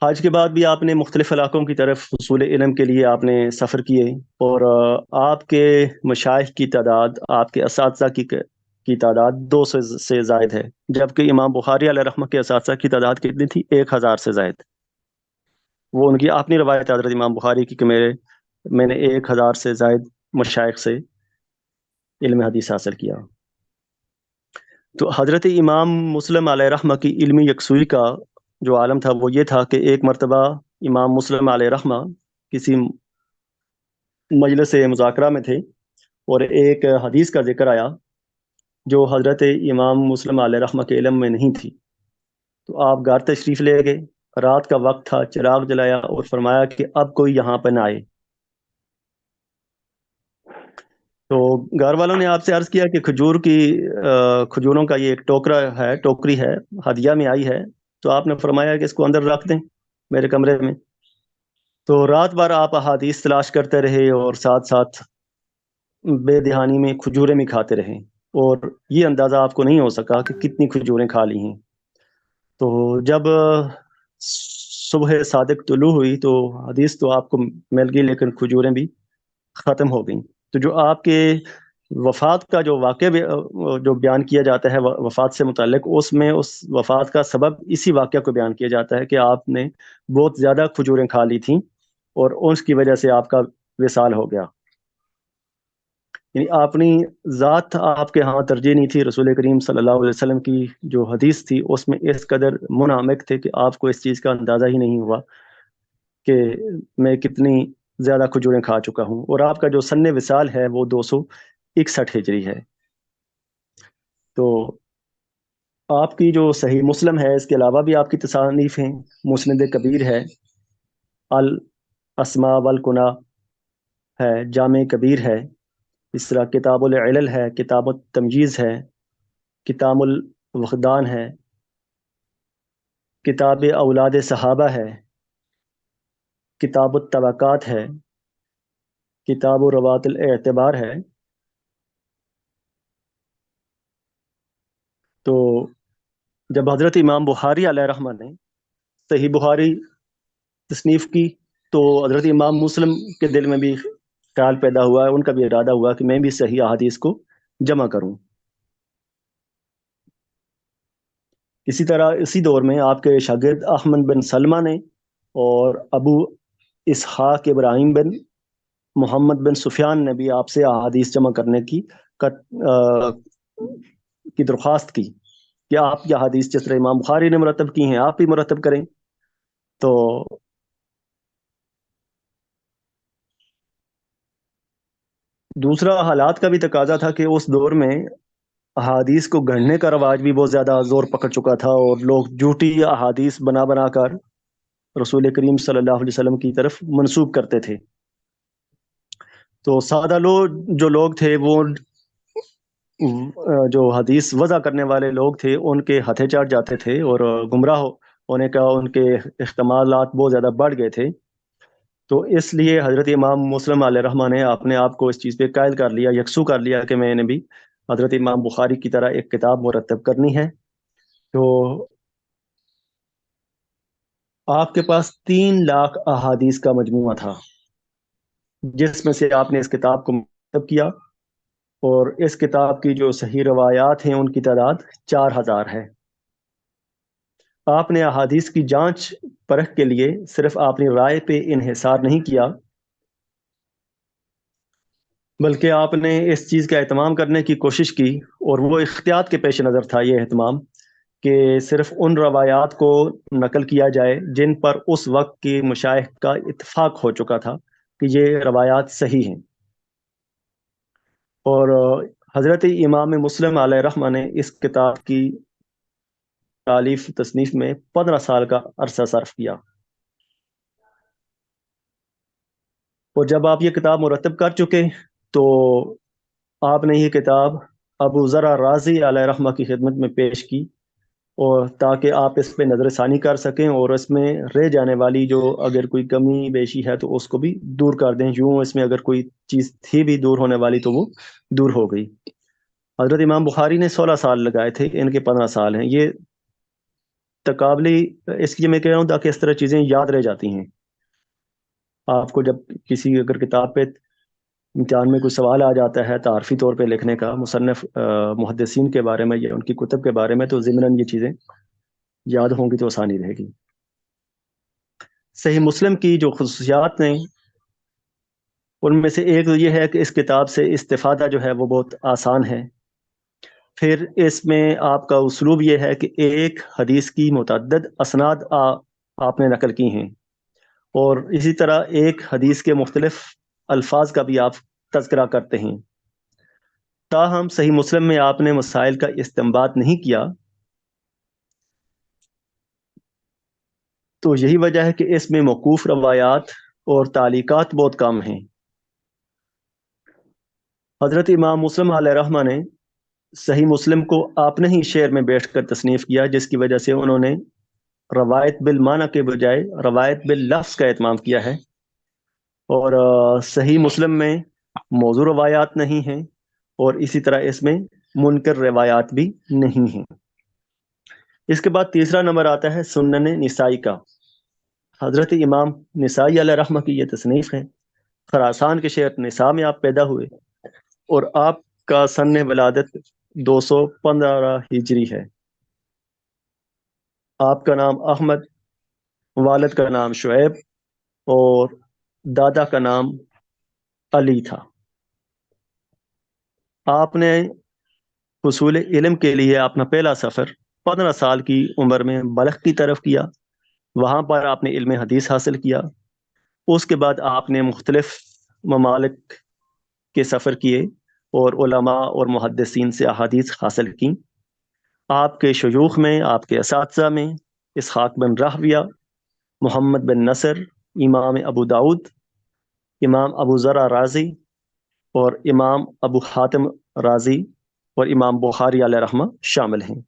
حج کے بعد بھی آپ نے مختلف علاقوں کی طرف حصول علم کے لیے آپ نے سفر کیے، اور آپ کے مشائخ کی تعداد، آپ کے اساتذہ کی کی تعداد 200 سے زائد ہے، جبکہ امام بخاری علیہ رحمہ کے اساتذہ کی تعداد کتنی تھی؟ 1000 سے زائد۔ وہ ان کی اپنی روایت ہے حضرت امام بخاری کی کہ میں نے 1000 سے زائد مشائخ سے علم حدیث حاصل کیا۔ تو حضرت امام مسلم علیہ رحمہ کی علمی یکسوئی کا جو عالم تھا وہ یہ تھا کہ ایک مرتبہ امام مسلم علیہ رحمہ کسی مجلس مذاکرہ میں تھے اور ایک حدیث کا ذکر آیا جو حضرت امام مسلم علیہ رحمہ کے علم میں نہیں تھی، تو آپ گھر تشریف لے گئے، رات کا وقت تھا، چراغ جلایا اور فرمایا کہ اب کوئی یہاں پہ نہ آئے۔ تو گھر والوں نے آپ سے عرض کیا کہ کھجوروں کا یہ ایک ٹوکری ہے، ہدیہ میں آئی ہے، تو آپ نے فرمایا کہ اس کو اندر رکھ دیں میرے کمرے میں۔ تو رات بھر آپ احادیث تلاش کرتے رہے اور ساتھ ساتھ بے دہانی میں کھجوریں بھی کھاتے رہے، اور یہ اندازہ آپ کو نہیں ہو سکا کہ کتنی کھجوریں کھا لی ہیں۔ تو جب صبح صادق طلوع ہوئی تو حدیث تو آپ کو مل گئی لیکن کھجوریں بھی ختم ہو گئیں۔ تو جو آپ کے وفات کا جو واقعہ جو بیان کیا جاتا ہے وفات سے متعلق، اس میں اس وفات کا سبب اسی واقعہ کو بیان کیا جاتا ہے کہ آپ نے بہت زیادہ کھجوریں کھا لی تھیں اور اس کی وجہ سے آپ کا وصال ہو گیا۔ یعنی اپنی ذات آپ کے ہاں ترجیح نہیں تھی، رسول کریم صلی اللہ علیہ وسلم کی جو حدیث تھی اس میں اس قدر منہمک تھے کہ آپ کو اس چیز کا اندازہ ہی نہیں ہوا کہ میں کتنی زیادہ کھجوریں کھا چکا ہوں۔ اور آپ کا جو سن وصال ہے وہ 261 ہجری ہے۔ تو آپ کی جو صحیح مسلم ہے، اس کے علاوہ بھی آپ کی تصانیف ہیں، مسند کبیر ہے، الاسماء والکنا ہے، جامع کبیر ہے، اس طرح کتاب العلل ہے، کتاب التمجیز ہے، کتاب الوخدان ہے، کتاب اولاد صحابہ ہے، کتاب الطبقات ہے، کتاب روات الاعتبار ہے۔ تو جب حضرت امام بخاری علیہ رحمہ نے صحیح بخاری تصنیف کی تو حضرت امام مسلم کے دل میں بھی خیال پیدا ہوا، ان کا بھی ارادہ ہوا کہ میں بھی صحیح احادیث کو جمع کروں۔ اسی طرح اسی دور میں آپ کے شاگرد احمد بن سلمہ نے اور ابو اسحاق ابراہیم بن محمد بن سفیان نے بھی آپ سے احادیث جمع کرنے کی درخواست کی کہ آپ یہ احادیث جس طرح امام بخاری نے مرتب کی ہیں آپ بھی مرتب کریں۔ تو دوسرا حالات کا بھی تقاضا تھا کہ اس دور میں احادیث کو گھڑنے کا رواج بھی بہت زیادہ زور پکڑ چکا تھا اور لوگ جھوٹی احادیث بنا بنا کر رسول کریم صلی اللہ علیہ وسلم کی طرف منسوب کرتے تھے۔ تو سادہ جو لوگ تھے وہ جو حدیث وضع کرنے والے لوگ تھے ان کے ہتھے چڑھ جاتے تھے اور گمراہ ہونے کا ان کے احتمالات بہت زیادہ بڑھ گئے تھے۔ تو اس لیے حضرت امام مسلم علیہ رحمہ نے اپنے آپ کو اس چیز پہ قائل کر لیا، یکسو کر لیا کہ میں نے بھی حضرت امام بخاری کی طرح ایک کتاب مرتب کرنی ہے۔ تو آپ کے پاس 3 لاکھ احادیث کا مجموعہ تھا جس میں سے آپ نے اس کتاب کو مرتب کیا، اور اس کتاب کی جو صحیح روایات ہیں ان کی تعداد 4000 ہے۔ آپ نے احادیث کی جانچ پرکھ کے لیے صرف اپنی رائے پہ انحصار نہیں کیا بلکہ آپ نے اس چیز کا اہتمام کرنے کی کوشش کی، اور وہ احتیاط کے پیش نظر تھا یہ اہتمام کہ صرف ان روایات کو نقل کیا جائے جن پر اس وقت کی مشائخ کا اتفاق ہو چکا تھا کہ یہ روایات صحیح ہیں۔ اور حضرت امام مسلم علیہ رحمہ نے اس کتاب کی تالیف تصنیف میں 15 سال کا عرصہ صرف کیا، اور جب آپ یہ کتاب مرتب کر چکے تو آپ نے یہ کتاب ابو ذرا رازی علیہ رحمہ کی خدمت میں پیش کی، اور تاکہ آپ اس پہ نظر ثانی کر سکیں اور اس میں رہ جانے والی جو اگر کوئی کمی بیشی ہے تو اس کو بھی دور کر دیں، یوں اس میں اگر کوئی چیز تھی بھی دور ہونے والی تو وہ دور ہو گئی۔ حضرت امام بخاری نے 16 سال لگائے تھے، ان کے 15 سال ہیں۔ یہ تقابلی اس لیے میں کہہ رہا ہوں تاکہ اس طرح چیزیں یاد رہ جاتی ہیں۔ آپ کو جب کسی اگر کتاب پہ امتحان میں کوئی سوال آ جاتا ہے تعارفی طور پہ لکھنے کا مصنف محدثین کے بارے میں یا ان کی کتب کے بارے میں، تو ضمناً یہ چیزیں یاد ہوں گی تو آسانی رہے گی۔ صحیح مسلم کی جو خصوصیات ہیں ان میں سے ایک یہ ہے کہ اس کتاب سے استفادہ جو ہے وہ بہت آسان ہے۔ پھر اس میں آپ کا اسلوب یہ ہے کہ ایک حدیث کی متعدد اسناد آپ نے نقل کی ہیں، اور اسی طرح ایک حدیث کے مختلف الفاظ کا بھی آپ تذکرہ کرتے ہیں۔ تاہم صحیح مسلم میں آپ نے مسائل کا استنباط نہیں کیا، تو یہی وجہ ہے کہ اس میں موقوف روایات اور تعلیقات بہت کم ہیں۔ حضرت امام مسلم علیہ رحمہ نے صحیح مسلم کو اپنے ہی شعر میں بیٹھ کر تصنیف کیا، جس کی وجہ سے انہوں نے روایت بالمعنی کے بجائے روایت باللفظ کا اہتمام کیا ہے، اور صحیح مسلم میں موضوع روایات نہیں ہیں، اور اسی طرح اس میں منکر روایات بھی نہیں ہیں۔ اس کے بعد تیسرا نمبر آتا ہے سنن نسائی کا۔ حضرت امام نسائی علیہ رحمہ کی یہ تصنیف ہے۔ خراسان کے شہر نساء میں آپ پیدا ہوئے، اور آپ کا سن ولادت 215 ہجری ہے۔ آپ کا نام احمد، والد کا نام شعیب، اور دادا کا نام علی تھا۔ آپ نے حصول علم کے لیے اپنا پہلا سفر 15 سال کی عمر میں بلخ کی طرف کیا۔ وہاں پر آپ نے علم حدیث حاصل کیا۔ اس کے بعد آپ نے مختلف ممالک کے سفر کیے اور علماء اور محدثین سے احادیث حاصل کی۔ آپ کے شیوخ میں، آپ کے اساتذہ میں اسحاق بن راہویہ، محمد بن نصر، امام ابو داود، امام ابو ذرع رازی، اور امام ابو حاتم رازی، اور امام بخاری علیہ رحمہ شامل ہیں۔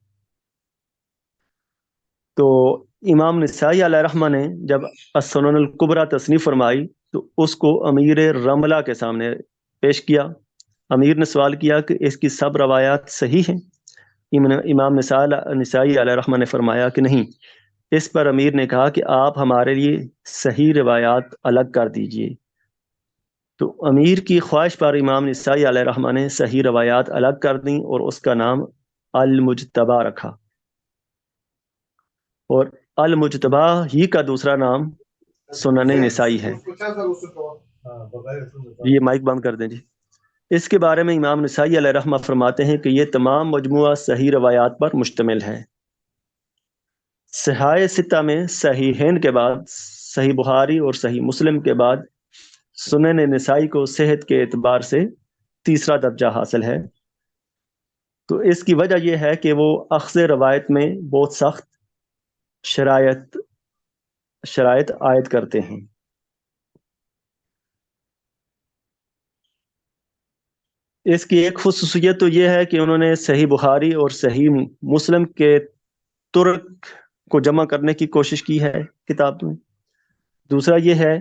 تو امام نسائی علیہ رحمہ نے جب السنن الکبریٰ تصنیف فرمائی تو اس کو امیر رملہ کے سامنے پیش کیا۔ امیر نے سوال کیا کہ اس کی سب روایات صحیح ہیں؟ امام نسائی علیہ رحمہ نے فرمایا کہ نہیں۔ اس پر امیر نے کہا کہ آپ ہمارے لیے صحیح روایات الگ کر دیجئے۔ تو امیر کی خواہش پر امام نسائی علیہ رحمہ نے صحیح روایات الگ کر دیں اور اس کا نام المجتبی رکھا، اور المجتبی ہی کا دوسرا نام سنن نسائی ہے۔ یہ مائک بند کر دیں جی۔ اس کے بارے میں امام نسائی علیہ رحمہ فرماتے ہیں کہ یہ تمام مجموعہ صحیح روایات پر مشتمل ہے۔ صحاح ستہ میں صحیحین کے بعد صحیح بخاری اور صحیح مسلم کے بعد سنن نسائی کو صحت کے اعتبار سے تیسرا درجہ حاصل ہے۔ تو اس کی وجہ یہ ہے کہ وہ اخذ روایت میں بہت سخت شرائط عائد کرتے ہیں۔ اس کی ایک خصوصیت تو یہ ہے کہ انہوں نے صحیح بخاری اور صحیح مسلم کے طرق کو جمع کرنے کی کوشش کی ہے کتاب میں۔ دوسرا یہ ہے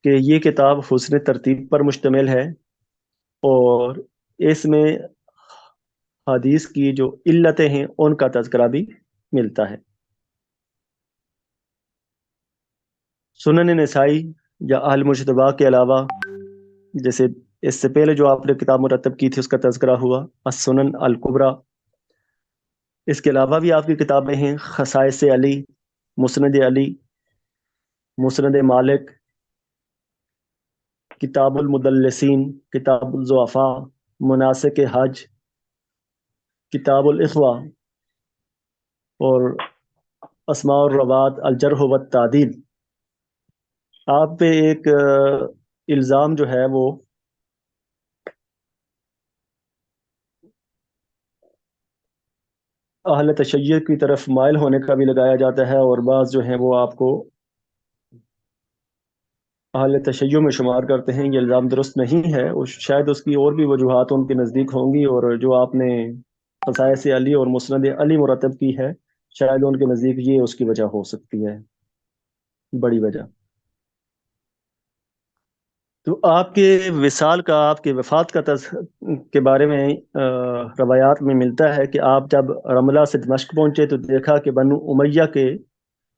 کہ یہ کتاب حسن ترتیب پر مشتمل ہے، اور اس میں حدیث کی جو علتیں ہیں ان کا تذکرہ بھی ملتا ہے۔ سنن نسائی یا المجتبی کے علاوہ، جیسے اس سے پہلے جو آپ نے کتاب مرتب کی تھی اس کا تذکرہ ہوا السنن الکبریٰ، اس کے علاوہ بھی آپ کی کتابیں ہیں خصائص علی، مسند علی، مسند مالک، کتاب المدلسین، کتاب الضعفاء، مناسک حج، کتاب الاخوہ، اور اسماء الروات، الجرح والتعدیل۔ آپ پہ ایک الزام جو ہے وہ اہل تشیع کی طرف مائل ہونے کا بھی لگایا جاتا ہے، اور بعض جو ہیں وہ آپ کو اہل تشیع میں شمار کرتے ہیں۔ یہ الزام درست نہیں ہے، شاید اس کی اور بھی وجوہات ان کے نزدیک ہوں گی، اور جو آپ نے خصائص علی اور مسند علی مرتب کی ہے شاید ان کے نزدیک یہ اس کی وجہ ہو سکتی ہے، بڑی وجہ۔ تو آپ کے وصال کا، آپ کے وفات کا کے بارے میں روایات میں ملتا ہے کہ آپ جب رملہ سے دمشق پہنچے تو دیکھا کہ بنو امیہ کے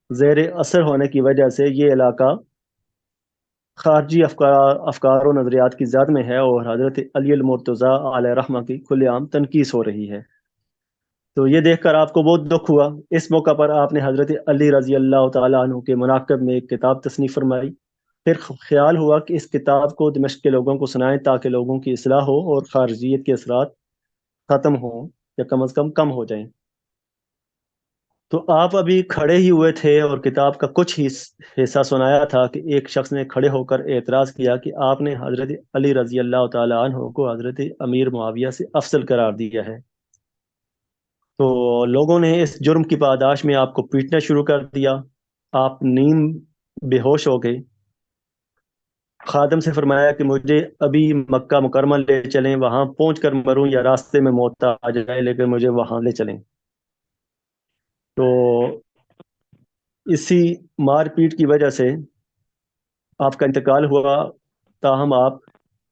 زیر اثر ہونے کی وجہ سے یہ علاقہ خارجی افکار و نظریات کی زد میں ہے اور حضرت علی المرتضیٰ علیہ رحمہ کی کھلے عام تنقید ہو رہی ہے۔ تو یہ دیکھ کر آپ کو بہت دکھ ہوا۔ اس موقع پر آپ نے حضرت علی رضی اللہ تعالیٰ عنہ کے مناقب میں ایک کتاب تصنیف فرمائی۔ پھر خیال ہوا کہ اس کتاب کو دمشق کے لوگوں کو سنائیں تاکہ لوگوں کی اصلاح ہو اور خارجیت کے اثرات ختم ہوں یا کم از کم ہو جائیں۔ تو آپ ابھی کھڑے ہی ہوئے تھے اور کتاب کا کچھ ہی حصہ سنایا تھا کہ ایک شخص نے کھڑے ہو کر اعتراض کیا کہ آپ نے حضرت علی رضی اللہ تعالیٰ عنہ کو حضرت امیر معاویہ سے افضل قرار دیا ہے۔ تو لوگوں نے اس جرم کی پاداش میں آپ کو پیٹنا شروع کر دیا۔ آپ نیم بے ہوش ہو گئے۔ خادم سے فرمایا کہ مجھے ابھی مکہ مکرمہ لے چلیں، وہاں پہنچ کر مروں یا راستے میں موت آ جائے لیکن مجھے وہاں لے چلیں۔ تو اسی مار پیٹ کی وجہ سے آپ کا انتقال ہوا، تاہم آپ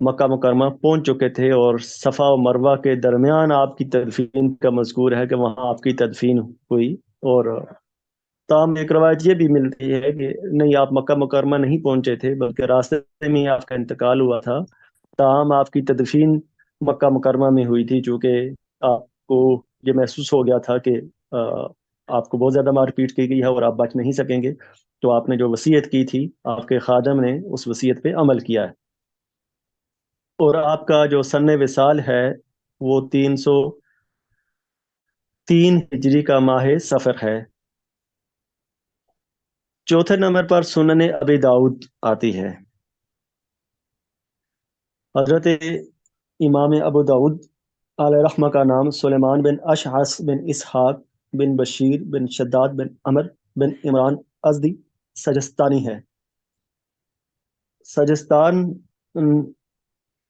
مکہ مکرمہ پہنچ چکے تھے اور صفا و مروہ کے درمیان آپ کی تدفین کا مذکور ہے کہ وہاں آپ کی تدفین ہوئی۔ اور تاہم ایک روایت یہ بھی ملتی ہے کہ نہیں، آپ مکہ مکرمہ نہیں پہنچے تھے بلکہ راستے میں آپ کا انتقال ہوا تھا، تاہم آپ کی تدفین مکہ مکرمہ میں ہوئی تھی، چونکہ آپ کو یہ محسوس ہو گیا تھا کہ آپ کو بہت زیادہ مار پیٹ کی گئی ہے اور آپ بچ نہیں سکیں گے، تو آپ نے جو وصیت کی تھی آپ کے خادم نے اس وصیت پہ عمل کیا ہے۔ اور آپ کا جو سن وصال ہے وہ 303 ہجری کا ماہ صفر ہے۔ چوتھے نمبر پر سنن ابی داؤد آتی ہے۔ حضرت امام ابو داؤد علیہ رحمہ کا نام سلیمان بن اشعث بن اسحاق بن بشیر بن شداد بن عمر بن عمران ازدی سجستانی ہے۔ سجستان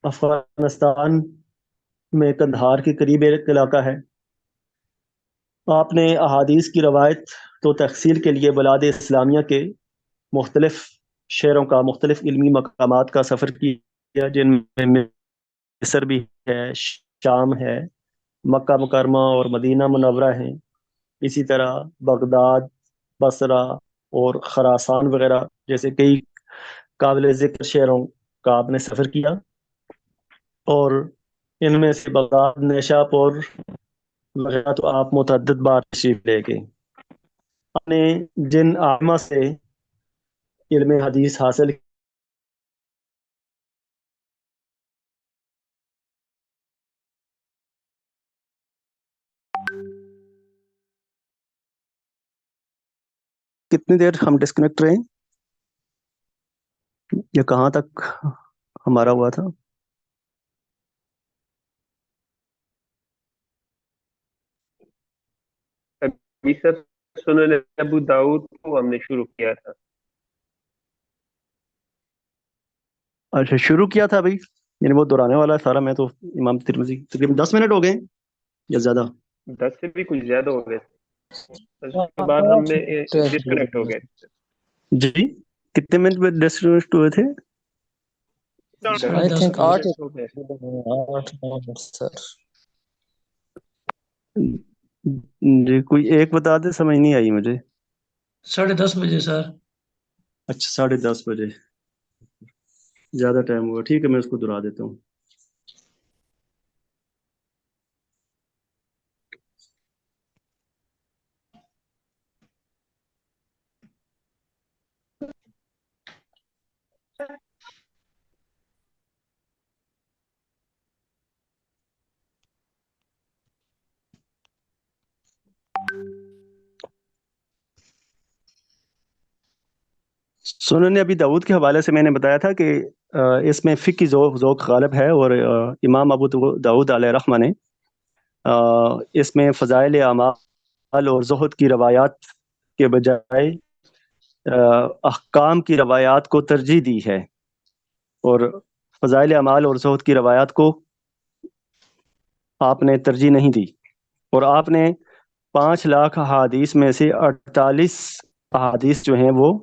افغانستان میں قندھار کے قریب ایک علاقہ ہے۔ آپ نے احادیث کی روایت تو تحصیل کے لیے بلاد اسلامیہ کے مختلف شہروں کا، مختلف علمی مقامات کا سفر کیا، جن میں مصر بھی ہے، شام ہے، مکہ مکرمہ اور مدینہ منورہ ہیں، اسی طرح بغداد، بصرہ اور خراسان وغیرہ جیسے کئی قابل ذکر شہروں کا آپ نے سفر کیا۔ اور ان میں سے بغداد، نیشاپور وغیرہ تو آپ متعدد بار تشریف لے گئے۔ آپ نے جن عامہ سے علم حدیث حاصل کتنی دیر ہم ڈسکنیکٹ رہے، یا کہاں تک ہمارا ہوا تھا؟ ابھی سر سنن ابو داؤد کو ہم نے شروع کیا تھا۔ اچھا، شروع کیا تھا ابھی، یعنی وہ دہرانے والا ہے سارا۔ میں تو امام ترمذی تقریباً 10 منٹ ہو گئے یا زیادہ؟ 10 سے بھی کچھ زیادہ ہو گئے، اس کے بعد ہم نے ڈسکنیکٹ ہو گئے۔ جی کتنے منٹ میں ڈسکنیکٹ ہوئے تھے؟ I think 8 ہو گئے۔ جی کوئی ایک بتا دے، سمجھ نہیں آئی مجھے۔ 10:30 بجے سر۔ اچھا 10:30 بجے، زیادہ ٹائم ہوا، ٹھیک ہے میں اس کو دہرا دیتا ہوں۔ سنن ابی داؤد کے حوالے سے میں نے بتایا تھا کہ اس میں فقہی ذوق غالب ہے، اور امام ابو داؤد علیہ رحمہ نے اس میں فضائل اعمال اور زہد کی روایات کے بجائے احکام کی روایات کو ترجیح دی ہے، اور فضائل اعمال اور زہد کی روایات کو آپ نے ترجیح نہیں دی، اور آپ نے 5 لاکھ احادیث میں سے 48 احادیث جو ہیں وہ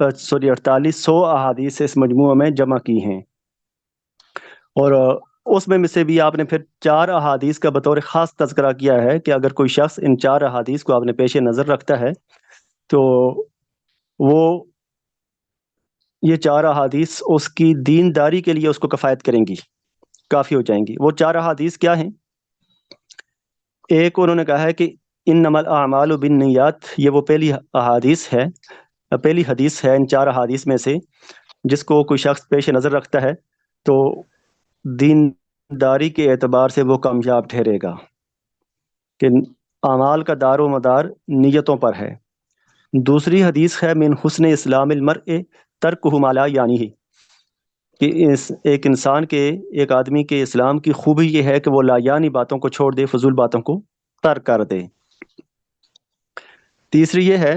4800 احادیث اس مجموعہ میں جمع کی ہیں، اور اس میں سے بھی آپ نے پھر 4 احادیث کا بطور خاص تذکرہ کیا ہے کہ اگر کوئی شخص ان 4 احادیث کو آپ نے پیش نظر رکھتا ہے تو وہ یہ 4 احادیث اس کی دینداری کے لیے اس کو کفایت کریں گی، کافی ہو جائیں گی۔ وہ 4 احادیث کیا ہیں؟ ایک انہوں نے کہا ہے کہ انما الاعمال بالنیات، یہ وہ پہلی حدیث ہے ان 4 احادیث میں سے، جس کو کوئی شخص پیش نظر رکھتا ہے تو دینداری کے اعتبار سے وہ کامیاب ٹھہرے گا، کہ اعمال کا دار و مدار نیتوں پر ہے۔ دوسری حدیث ہے من حسن اسلام المرء ترکہ ما لا یعنیہ، کہ ایک انسان کے، ایک آدمی کے اسلام کی خوبی یہ ہے کہ وہ لا یعنی باتوں کو چھوڑ دے، فضول باتوں کو ترک کر دے۔ تیسری یہ ہے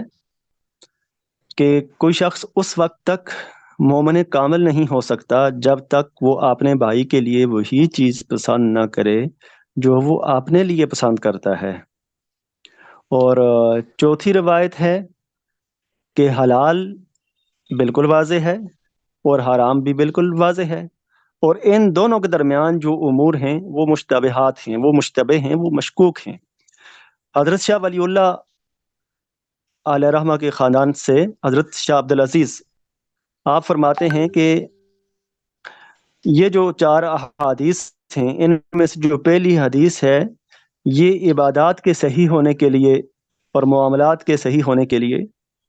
کہ کوئی شخص اس وقت تک مومن کامل نہیں ہو سکتا جب تک وہ اپنے بھائی کے لیے وہی چیز پسند نہ کرے جو وہ اپنے لیے پسند کرتا ہے۔ اور چوتھی روایت ہے کہ حلال بالکل واضح ہے اور حرام بھی بالکل واضح ہے، اور ان دونوں کے درمیان جو امور ہیں وہ مشتبہات ہیں، وہ مشتبہ ہیں، وہ مشکوک ہیں۔ حضرت شاہ ولی اللہ علیہ رحمہ کے خاندان سے حضرت شاہ عبدالعزیز آپ فرماتے ہیں کہ یہ جو 4 احادیث ہیں ان میں سے جو پہلی حدیث ہے یہ عبادات کے صحیح ہونے کے لیے اور معاملات کے صحیح ہونے کے لیے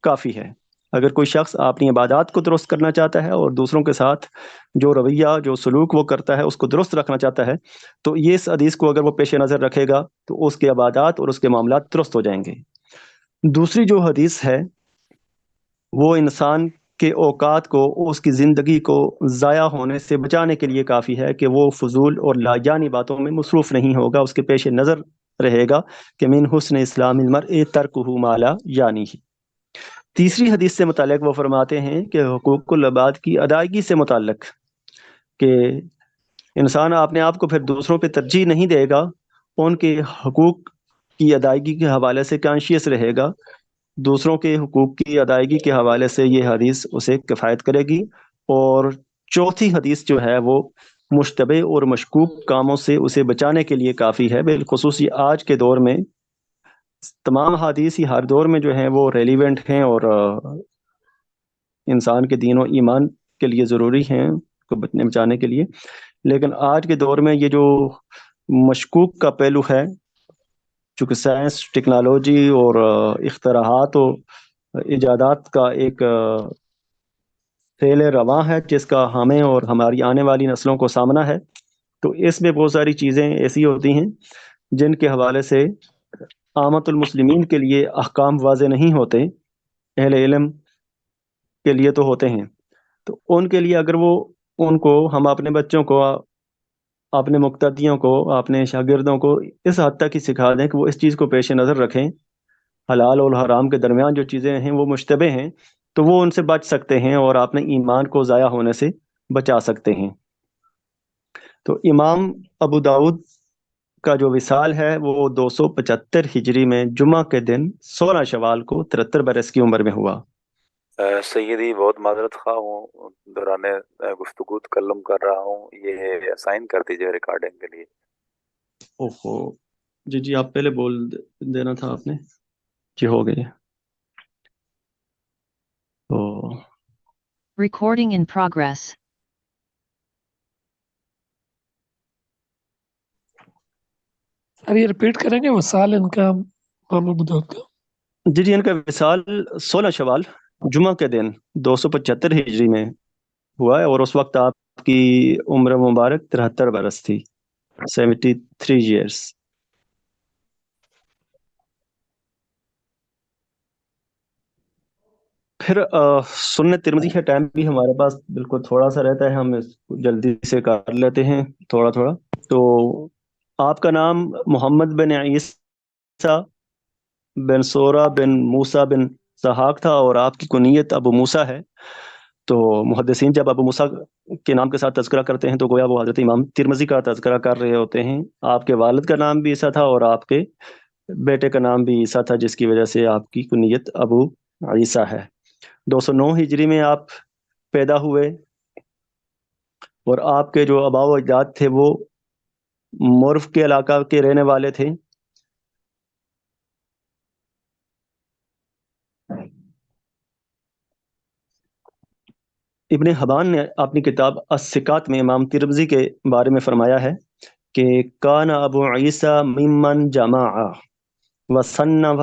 کافی ہے۔ اگر کوئی شخص اپنی عبادات کو درست کرنا چاہتا ہے اور دوسروں کے ساتھ جو رویہ، جو سلوک وہ کرتا ہے اس کو درست رکھنا چاہتا ہے، تو یہ اس حدیث کو اگر وہ پیش نظر رکھے گا تو اس کے عبادات اور اس کے معاملات درست ہو جائیں گے۔ دوسری جو حدیث ہے وہ انسان کے اوقات کو، اس کی زندگی کو ضائع ہونے سے بچانے کے لیے کافی ہے کہ وہ فضول اور لاجانی باتوں میں مصروف نہیں ہوگا، اس کے پیش نظر رہے گا کہ من حسن اسلام المرء ترکہ ما لا یعنیہ۔ تیسری حدیث سے متعلق وہ فرماتے ہیں کہ حقوق العباد کی ادائیگی سے متعلق، کہ انسان اپنے آپ کو پھر دوسروں پہ ترجیح نہیں دے گا، ان کے حقوق کی ادائیگی کے حوالے سے کانشیس رہے گا، دوسروں کے حقوق کی ادائیگی کے حوالے سے یہ حدیث اسے کفایت کرے گی۔ اور چوتھی حدیث جو ہے وہ مشتبہ اور مشکوک کاموں سے اسے بچانے کے لیے کافی ہے، بالخصوص آج کے دور میں تمام حدیث ہی ہر دور میں جو ہیں وہ ریلیونٹ ہیں اور انسان کے دین و ایمان کے لیے ضروری ہیں کو بچانے کے لیے، لیکن آج کے دور میں یہ جو مشکوک کا پہلو ہے، چونکہ سائنس، ٹیکنالوجی اور اختراعات و ایجادات کا ایک فعل رواں ہے جس کا ہمیں اور ہماری آنے والی نسلوں کو سامنا ہے، تو اس میں بہت ساری چیزیں ایسی ہوتی ہیں جن کے حوالے سے عامت المسلمین کے لیے احکام واضح نہیں ہوتے، اہل علم کے لیے تو ہوتے ہیں، تو ان کے لیے اگر وہ ان کو ہم اپنے بچوں کو، اپنے مقتدیوں کو، اپنے شاگردوں کو اس حد تک ہی سکھا دیں کہ وہ اس چیز کو پیش نظر رکھیں، حلال اور حرام کے درمیان جو چیزیں ہیں وہ مشتبہ ہیں، تو وہ ان سے بچ سکتے ہیں اور اپنے ایمان کو ضائع ہونے سے بچا سکتے ہیں۔ تو امام ابو داؤد کا جو وصال ہے وہ 275 ہجری میں جمعہ کے دن 16 شوال کو 73 برس کی عمر میں ہوا۔ سیدی بہت معذرت خواہ ہوں، دوران گفتگو تکلم کر رہا ہوں، یہ اسائن کر دیجیے ریکارڈنگ کے لیے۔ اوہو، جی آپ پہلے بول دینا تھا آپ نے، جی ہو گئی۔ Recording in progress. سر یہ ریپیٹ کریں گے وصال ان کا امام ابو داؤد کا؟ جی ان کا وصال 16 شوال جمعہ کے دن 275 ہجری میں ہوا ہے، اور اس وقت آپ کی عمر مبارک 73 برس تھی، 73 ایئرس۔ پھر سنت ترمذی کا ٹائم بھی ہمارے پاس بالکل تھوڑا سا رہتا ہے، ہم اس کو جلدی سے کر لیتے ہیں تھوڑا تھوڑا۔ تو آپ کا نام محمد بن عیسیٰ بن سورہ بن موسیٰ بن سحاق تھا، اور آپ کی کنیت ابو موسیٰ ہے۔ تو محدثین جب ابو موسیٰ کے نام کے ساتھ تذکرہ کرتے ہیں تو گویا وہ حضرت امام ترمذی کا تذکرہ کر رہے ہوتے ہیں۔ آپ کے والد کا نام بھی عیسیٰ تھا اور آپ کے بیٹے کا نام بھی عیسیٰ تھا، جس کی وجہ سے آپ کی کنیت ابو عیسیٰ ہے۔ 209 ہجری میں آپ پیدا ہوئے، اور آپ کے جو آباء و اجداد تھے وہ مرف کے علاقہ کے رہنے والے تھے۔ ابن حبان نے اپنی کتاب الثقات میں امام ترمذی کے بارے میں فرمایا ہے کہ کان ابو عیسیٰ ممن جمع وصنف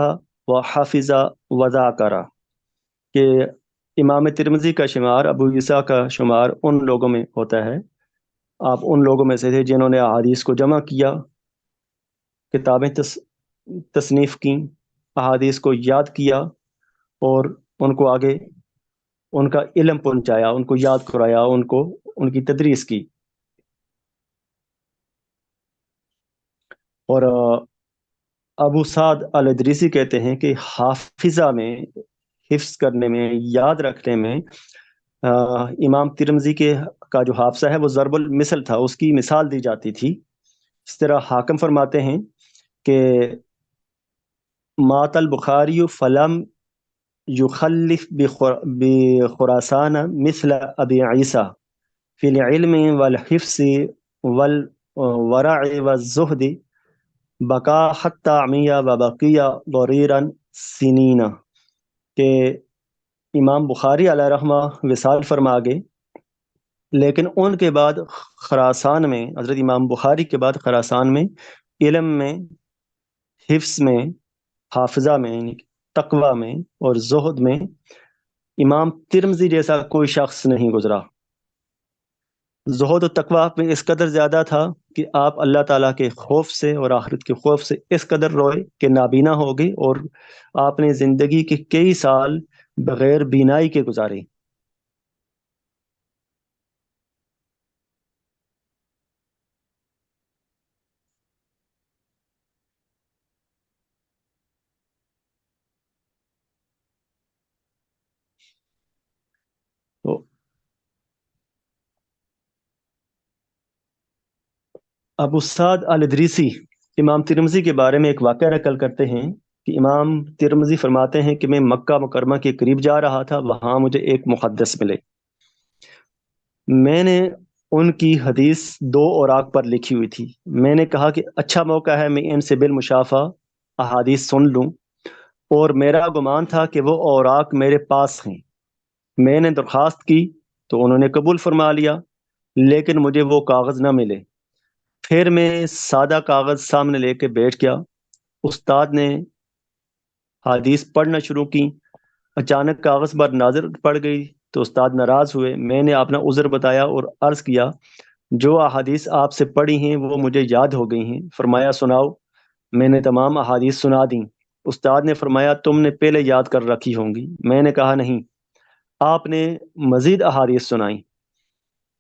وحفظ وذاکر، کہ امام ترمذی کا شمار، ابو عیسیٰ کا شمار ان لوگوں میں ہوتا ہے، آپ ان لوگوں میں سے تھے جنہوں نے احادیث کو جمع کیا، کتابیں تصنیف کی، احادیث کو یاد کیا اور ان کو آگے ان کا علم پہنچایا، ان کو یاد کرایا، ان کو ان کی تدریس کی۔ اور ابو سعد الادریسی کہتے ہیں کہ حافظہ میں، حفظ کرنے میں، یاد رکھنے میں امام ترمذی کا جو حافظہ ہے وہ ضرب المثل تھا، اس کی مثال دی جاتی تھی۔ اس طرح حاکم فرماتے ہیں کہ مات البخاری فلم یخلف بخراسان مثل ابی عیسیٰ فی العلم والحفظ والورع والزہد بقا حتی عمیہ وبقیہ ضریرا سنین، کہ امام بخاری علیہ رحمہ وصال فرما گئے، لیکن ان کے بعد خراسان میں، حضرت امام بخاری کے بعد خراسان میں علم میں، حفظ میں، حافظہ میں، یعنی تقوی میں اور زہد میں امام ترمذی جیسا کوئی شخص نہیں گزرا۔ زہد و تقوی میں اس قدر زیادہ تھا کہ آپ اللہ تعالیٰ کے خوف سے اور آخرت کے خوف سے اس قدر روئے کہ نابینا ہو گئی، اور آپ نے زندگی کے کئی سال بغیر بینائی کے گزارے۔ تو ابو سعد الادریسی امام ترمذی کے بارے میں ایک واقعہ نقل کرتے ہیں کہ امام ترمذی فرماتے ہیں کہ میں مکہ مکرمہ کے قریب جا رہا تھا، وہاں مجھے ایک محدث ملے، میں نے ان کی حدیث 2 اوراق پر لکھی ہوئی تھی، میں نے کہا کہ اچھا موقع ہے میں ان سے بالمشافہ احادیث سن لوں، اور میرا گمان تھا کہ وہ اوراق میرے پاس ہیں۔ میں نے درخواست کی تو انہوں نے قبول فرما لیا، لیکن مجھے وہ کاغذ نہ ملے۔ پھر میں سادہ کاغذ سامنے لے کے بیٹھ گیا، استاد نے حدیث پڑھنا شروع کی، اچانک کاغذ پر نظر پڑ گئی تو استاد ناراض ہوئے۔ میں نے اپنا عذر بتایا اور عرض کیا جو احادیث آپ سے پڑھی ہیں وہ مجھے یاد ہو گئی ہیں۔ فرمایا سناؤ۔ میں نے تمام احادیث سنا دیں۔ استاد نے فرمایا تم نے پہلے یاد کر رکھی ہوں گی۔ میں نے کہا نہیں۔ آپ نے مزید احادیث سنائیں۔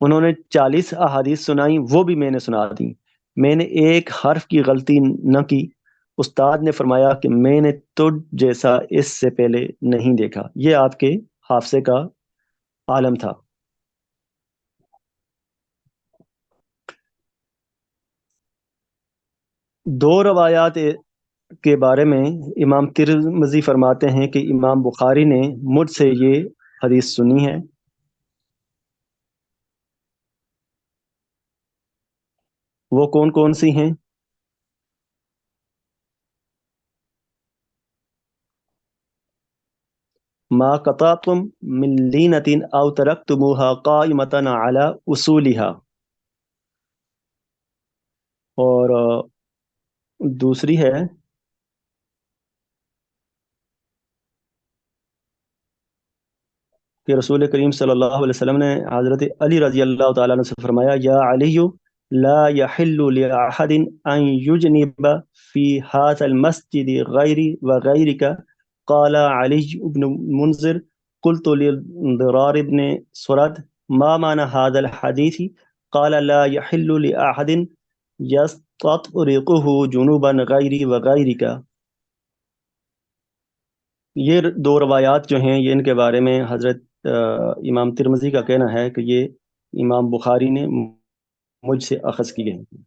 انہوں نے 40 احادیث سنائیں، وہ بھی میں نے سنا دیں۔ میں نے ایک حرف کی غلطی نہ کی۔ استاد نے فرمایا کہ میں نے تجھ جیسا اس سے پہلے نہیں دیکھا۔ یہ آپ کے حافظے کا عالم تھا۔ دو روایات کے بارے میں امام ترمذی فرماتے ہیں کہ امام بخاری نے مجھ سے یہ حدیث سنی ہے۔ وہ کون کون سی ہیں؟ ما قطعتم من لینۃ او ترکتموها قائمۃ علی اصولها، اور دوسری ہے کہ رسول کریم صلی اللہ علیہ وسلم نے حضرت علی رضی اللہ تعالیٰ عنہ سے فرمایا یا علی لا يحل لأحد ان يجنب في هذا المسجد غيري وغيرك، قال علي بن منذر قلت للضرار بن سرد ما معنى هذا الحديث؟ قال لا يحل لأحد يستطرقه جنوبا غيري وغيرك۔ یہ دو روایات جو ہیں یہ ان کے بارے میں حضرت امام ترمذی کا کہنا ہے کہ یہ امام بخاری نے مجھ سے اخذ کیے ہیں۔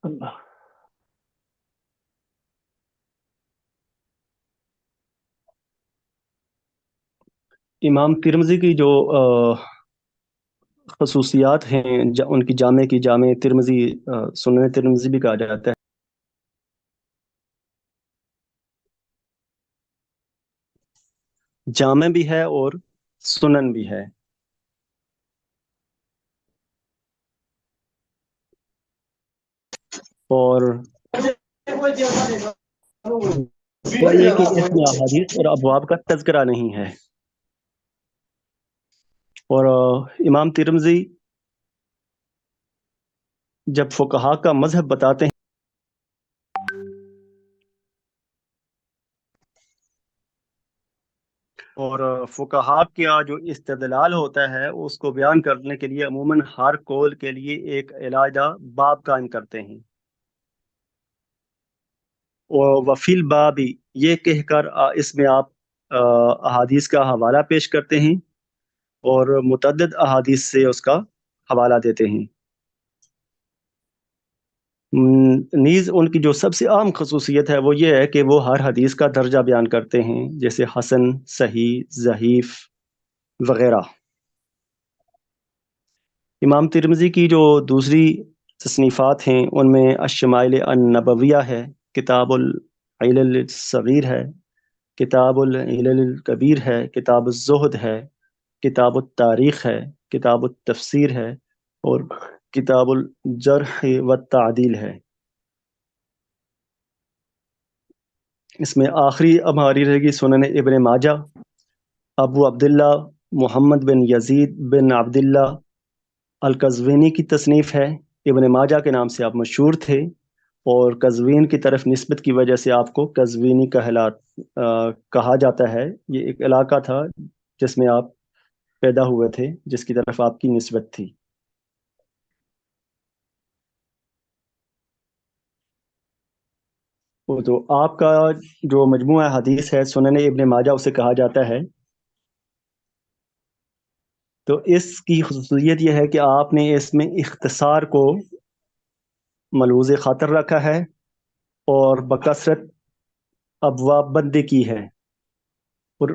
اللہ امام ترمذی کی جو خصوصیات ہیں ان کی جامع ترمذی سنن ترمذی بھی کہا جاتا ہے. جامع بھی ہے اور سنن بھی ہے. اور یہ کہ اس میں احادیث اور ابواب کا تذکرہ نہیں ہے. اور امام ترمذی جب فقہا کا مذہب بتاتے ہیں اور فقہا کا جو استدلال ہوتا ہے اس کو بیان کرنے کے لیے عموماً ہر قول کے لیے ایک علیحدہ باب قائم کرتے ہیں. وفیل بابی یہ کہہ کر اس میں آپ احادیث کا حوالہ پیش کرتے ہیں اور متعدد احادیث سے اس کا حوالہ دیتے ہیں. نیز ان کی جو سب سے عام خصوصیت ہے وہ یہ ہے کہ وہ ہر حدیث کا درجہ بیان کرتے ہیں، جیسے حسن، صحیح، ضعیف وغیرہ. امام ترمذی کی جو دوسری تصنیفات ہیں ان میں الشمائل النبویہ ہے، کتاب العلل الصغیر ہے، کتاب العلل الکبیر ہے، کتاب الزہد ہے، کتاب التاریخ ہے، کتاب التفسیر ہے اور کتاب الجرح والتعدیل ہے. اس میں آخری ہماری رہے گی سنن ابن ماجہ. ابو عبداللہ محمد بن یزید بن عبداللہ القزوینی کی تصنیف ہے. ابن ماجہ کے نام سے آپ مشہور تھے اور قزوین کی طرف نسبت کی وجہ سے آپ کو قزوینی کہا جاتا ہے. یہ ایک علاقہ تھا جس میں آپ پیدا ہوئے تھے، جس کی طرف آپ کی نسبت تھی. تو آپ کا جو مجموعہ حدیث ہے سنن ابن ماجہ اسے کہا جاتا ہے. تو اس کی خصوصیت یہ ہے کہ آپ نے اس میں اختصار کو ملحوظ خاطر رکھا ہے اور بکثرت ابواب بندی کی ہے، اور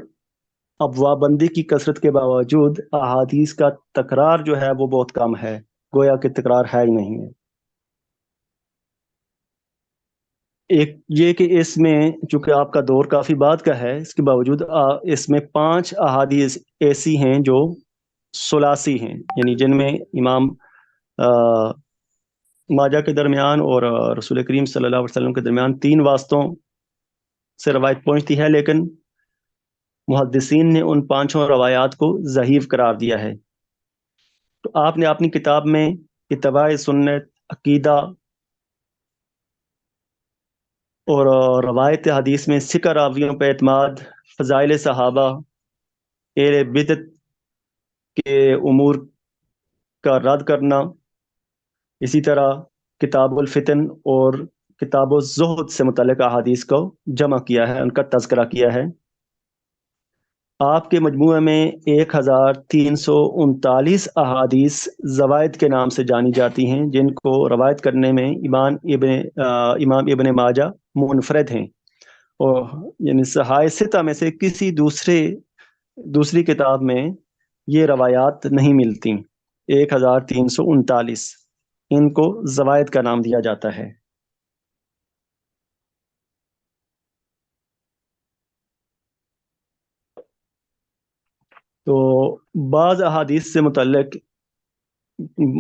ابواب بندی کی کثرت کے باوجود احادیث کا تکرار جو ہے وہ بہت کم ہے، گویا کہ تکرار ہے ہی نہیں ہے. ایک یہ کہ اس میں چونکہ آپ کا دور کافی بعد کا ہے، اس کے باوجود اس میں 5 احادیث ایسی ہیں جو ثلاثی ہیں، یعنی جن میں امام ماجہ کے درمیان اور رسول کریم صلی اللہ علیہ وسلم کے درمیان 3 واسطوں سے روایت پہنچتی ہے، لیکن محدثین نے ان 5 روایات کو ضعیف قرار دیا ہے. تو آپ نے اپنی کتاب میں اتباع سنت، عقیدہ اور روایت حدیث میں ثقہ راویوں پہ اعتماد، فضائل صحابہ، اہل بدعت کے امور کا رد کرنا، اسی طرح کتاب الفتن اور کتاب الزہد سے متعلق احادیث کو جمع کیا ہے، ان کا تذکرہ کیا ہے. آپ کے مجموعے میں 1339 احادیث زوائد کے نام سے جانی جاتی ہیں، جن کو روایت کرنے میں امام ابن ماجہ منفرد ہیں، اور یعنی صحائف ستہ میں سے کسی دوسری کتاب میں یہ روایات نہیں ملتی. 1339 ان کو زوائد کا نام دیا جاتا ہے. تو بعض احادیث سے متعلق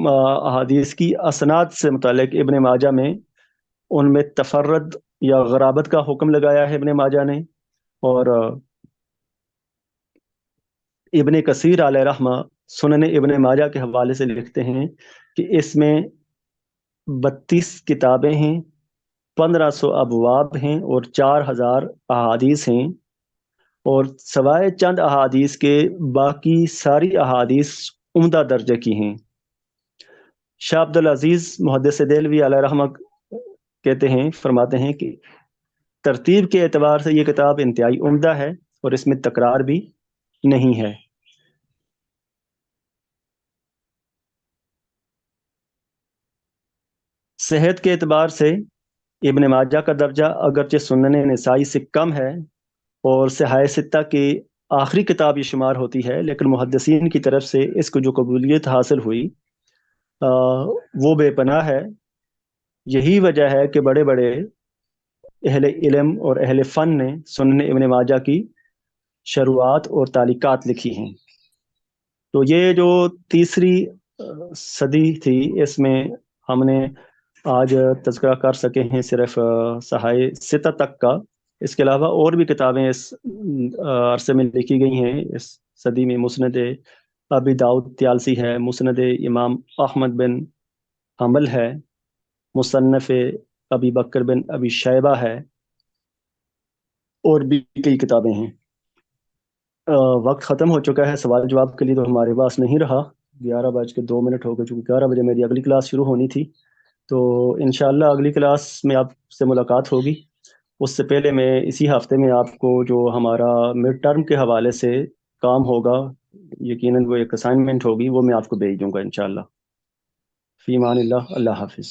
احادیث کی اسناد سے متعلق ابن ماجہ میں ان میں تفرد یا غرابت کا حکم لگایا ہے ابن ماجہ نے، اور ابن کثیر علیہ رحمہ سنن ابن ماجہ کے حوالے سے لکھتے ہیں کہ اس میں 32 کتابیں ہیں، 1500 ابواب ہیں اور 4000 احادیث ہیں، اور سوائے چند احادیث کے باقی ساری احادیث عمدہ درجے کی ہیں. شاہ عبد العزیز محدث دہلوی علیہ رحمہ فرماتے ہیں کہ ترتیب کے اعتبار سے یہ کتاب انتہائی عمدہ ہے اور اس میں تکرار بھی نہیں ہے. صحت کے اعتبار سے ابن ماجہ کا درجہ اگرچہ سنن نسائی سے کم ہے اور صحائف ستہ کے آخری کتاب یہ شمار ہوتی ہے، لیکن محدثین کی طرف سے اس کو جو قبولیت حاصل ہوئی وہ بے پناہ ہے۔ یہی وجہ ہے کہ بڑے بڑے اہل علم اور اہل فن نے سنن ابن ماجہ کی شروعات اور تعلیقات لکھی ہیں۔ تو یہ جو تیسری صدی تھی، اس میں ہم نے آج تذکرہ کر سکے ہیں صرف صحائح ستہ تک کا۔ اس کے علاوہ اور بھی کتابیں اس عرصے میں لکھی گئی ہیں اس صدی میں۔ مسند ابی داؤد طیالسی ہے، مسند امام احمد بن حنبل ہے، مصنف ابی بکر بن ابی شیبہ ہے، اور بھی کئی کتابیں ہیں۔ وقت ختم ہو چکا ہے، سوال جواب کے لیے تو ہمارے پاس نہیں رہا۔ 11:02 ہو گئے، چونکہ 11 بجے میری اگلی کلاس شروع ہونی تھی۔ تو انشاءاللہ اگلی کلاس میں آپ سے ملاقات ہوگی۔ اس سے پہلے میں اسی ہفتے میں آپ کو جو ہمارا مڈ ٹرم کے حوالے سے کام ہوگا، یقیناً وہ ایک اسائنمنٹ ہوگی، وہ میں آپ کو بھیج دوں گا انشاءاللہ۔ فی امان اللہ، اللہ حافظ۔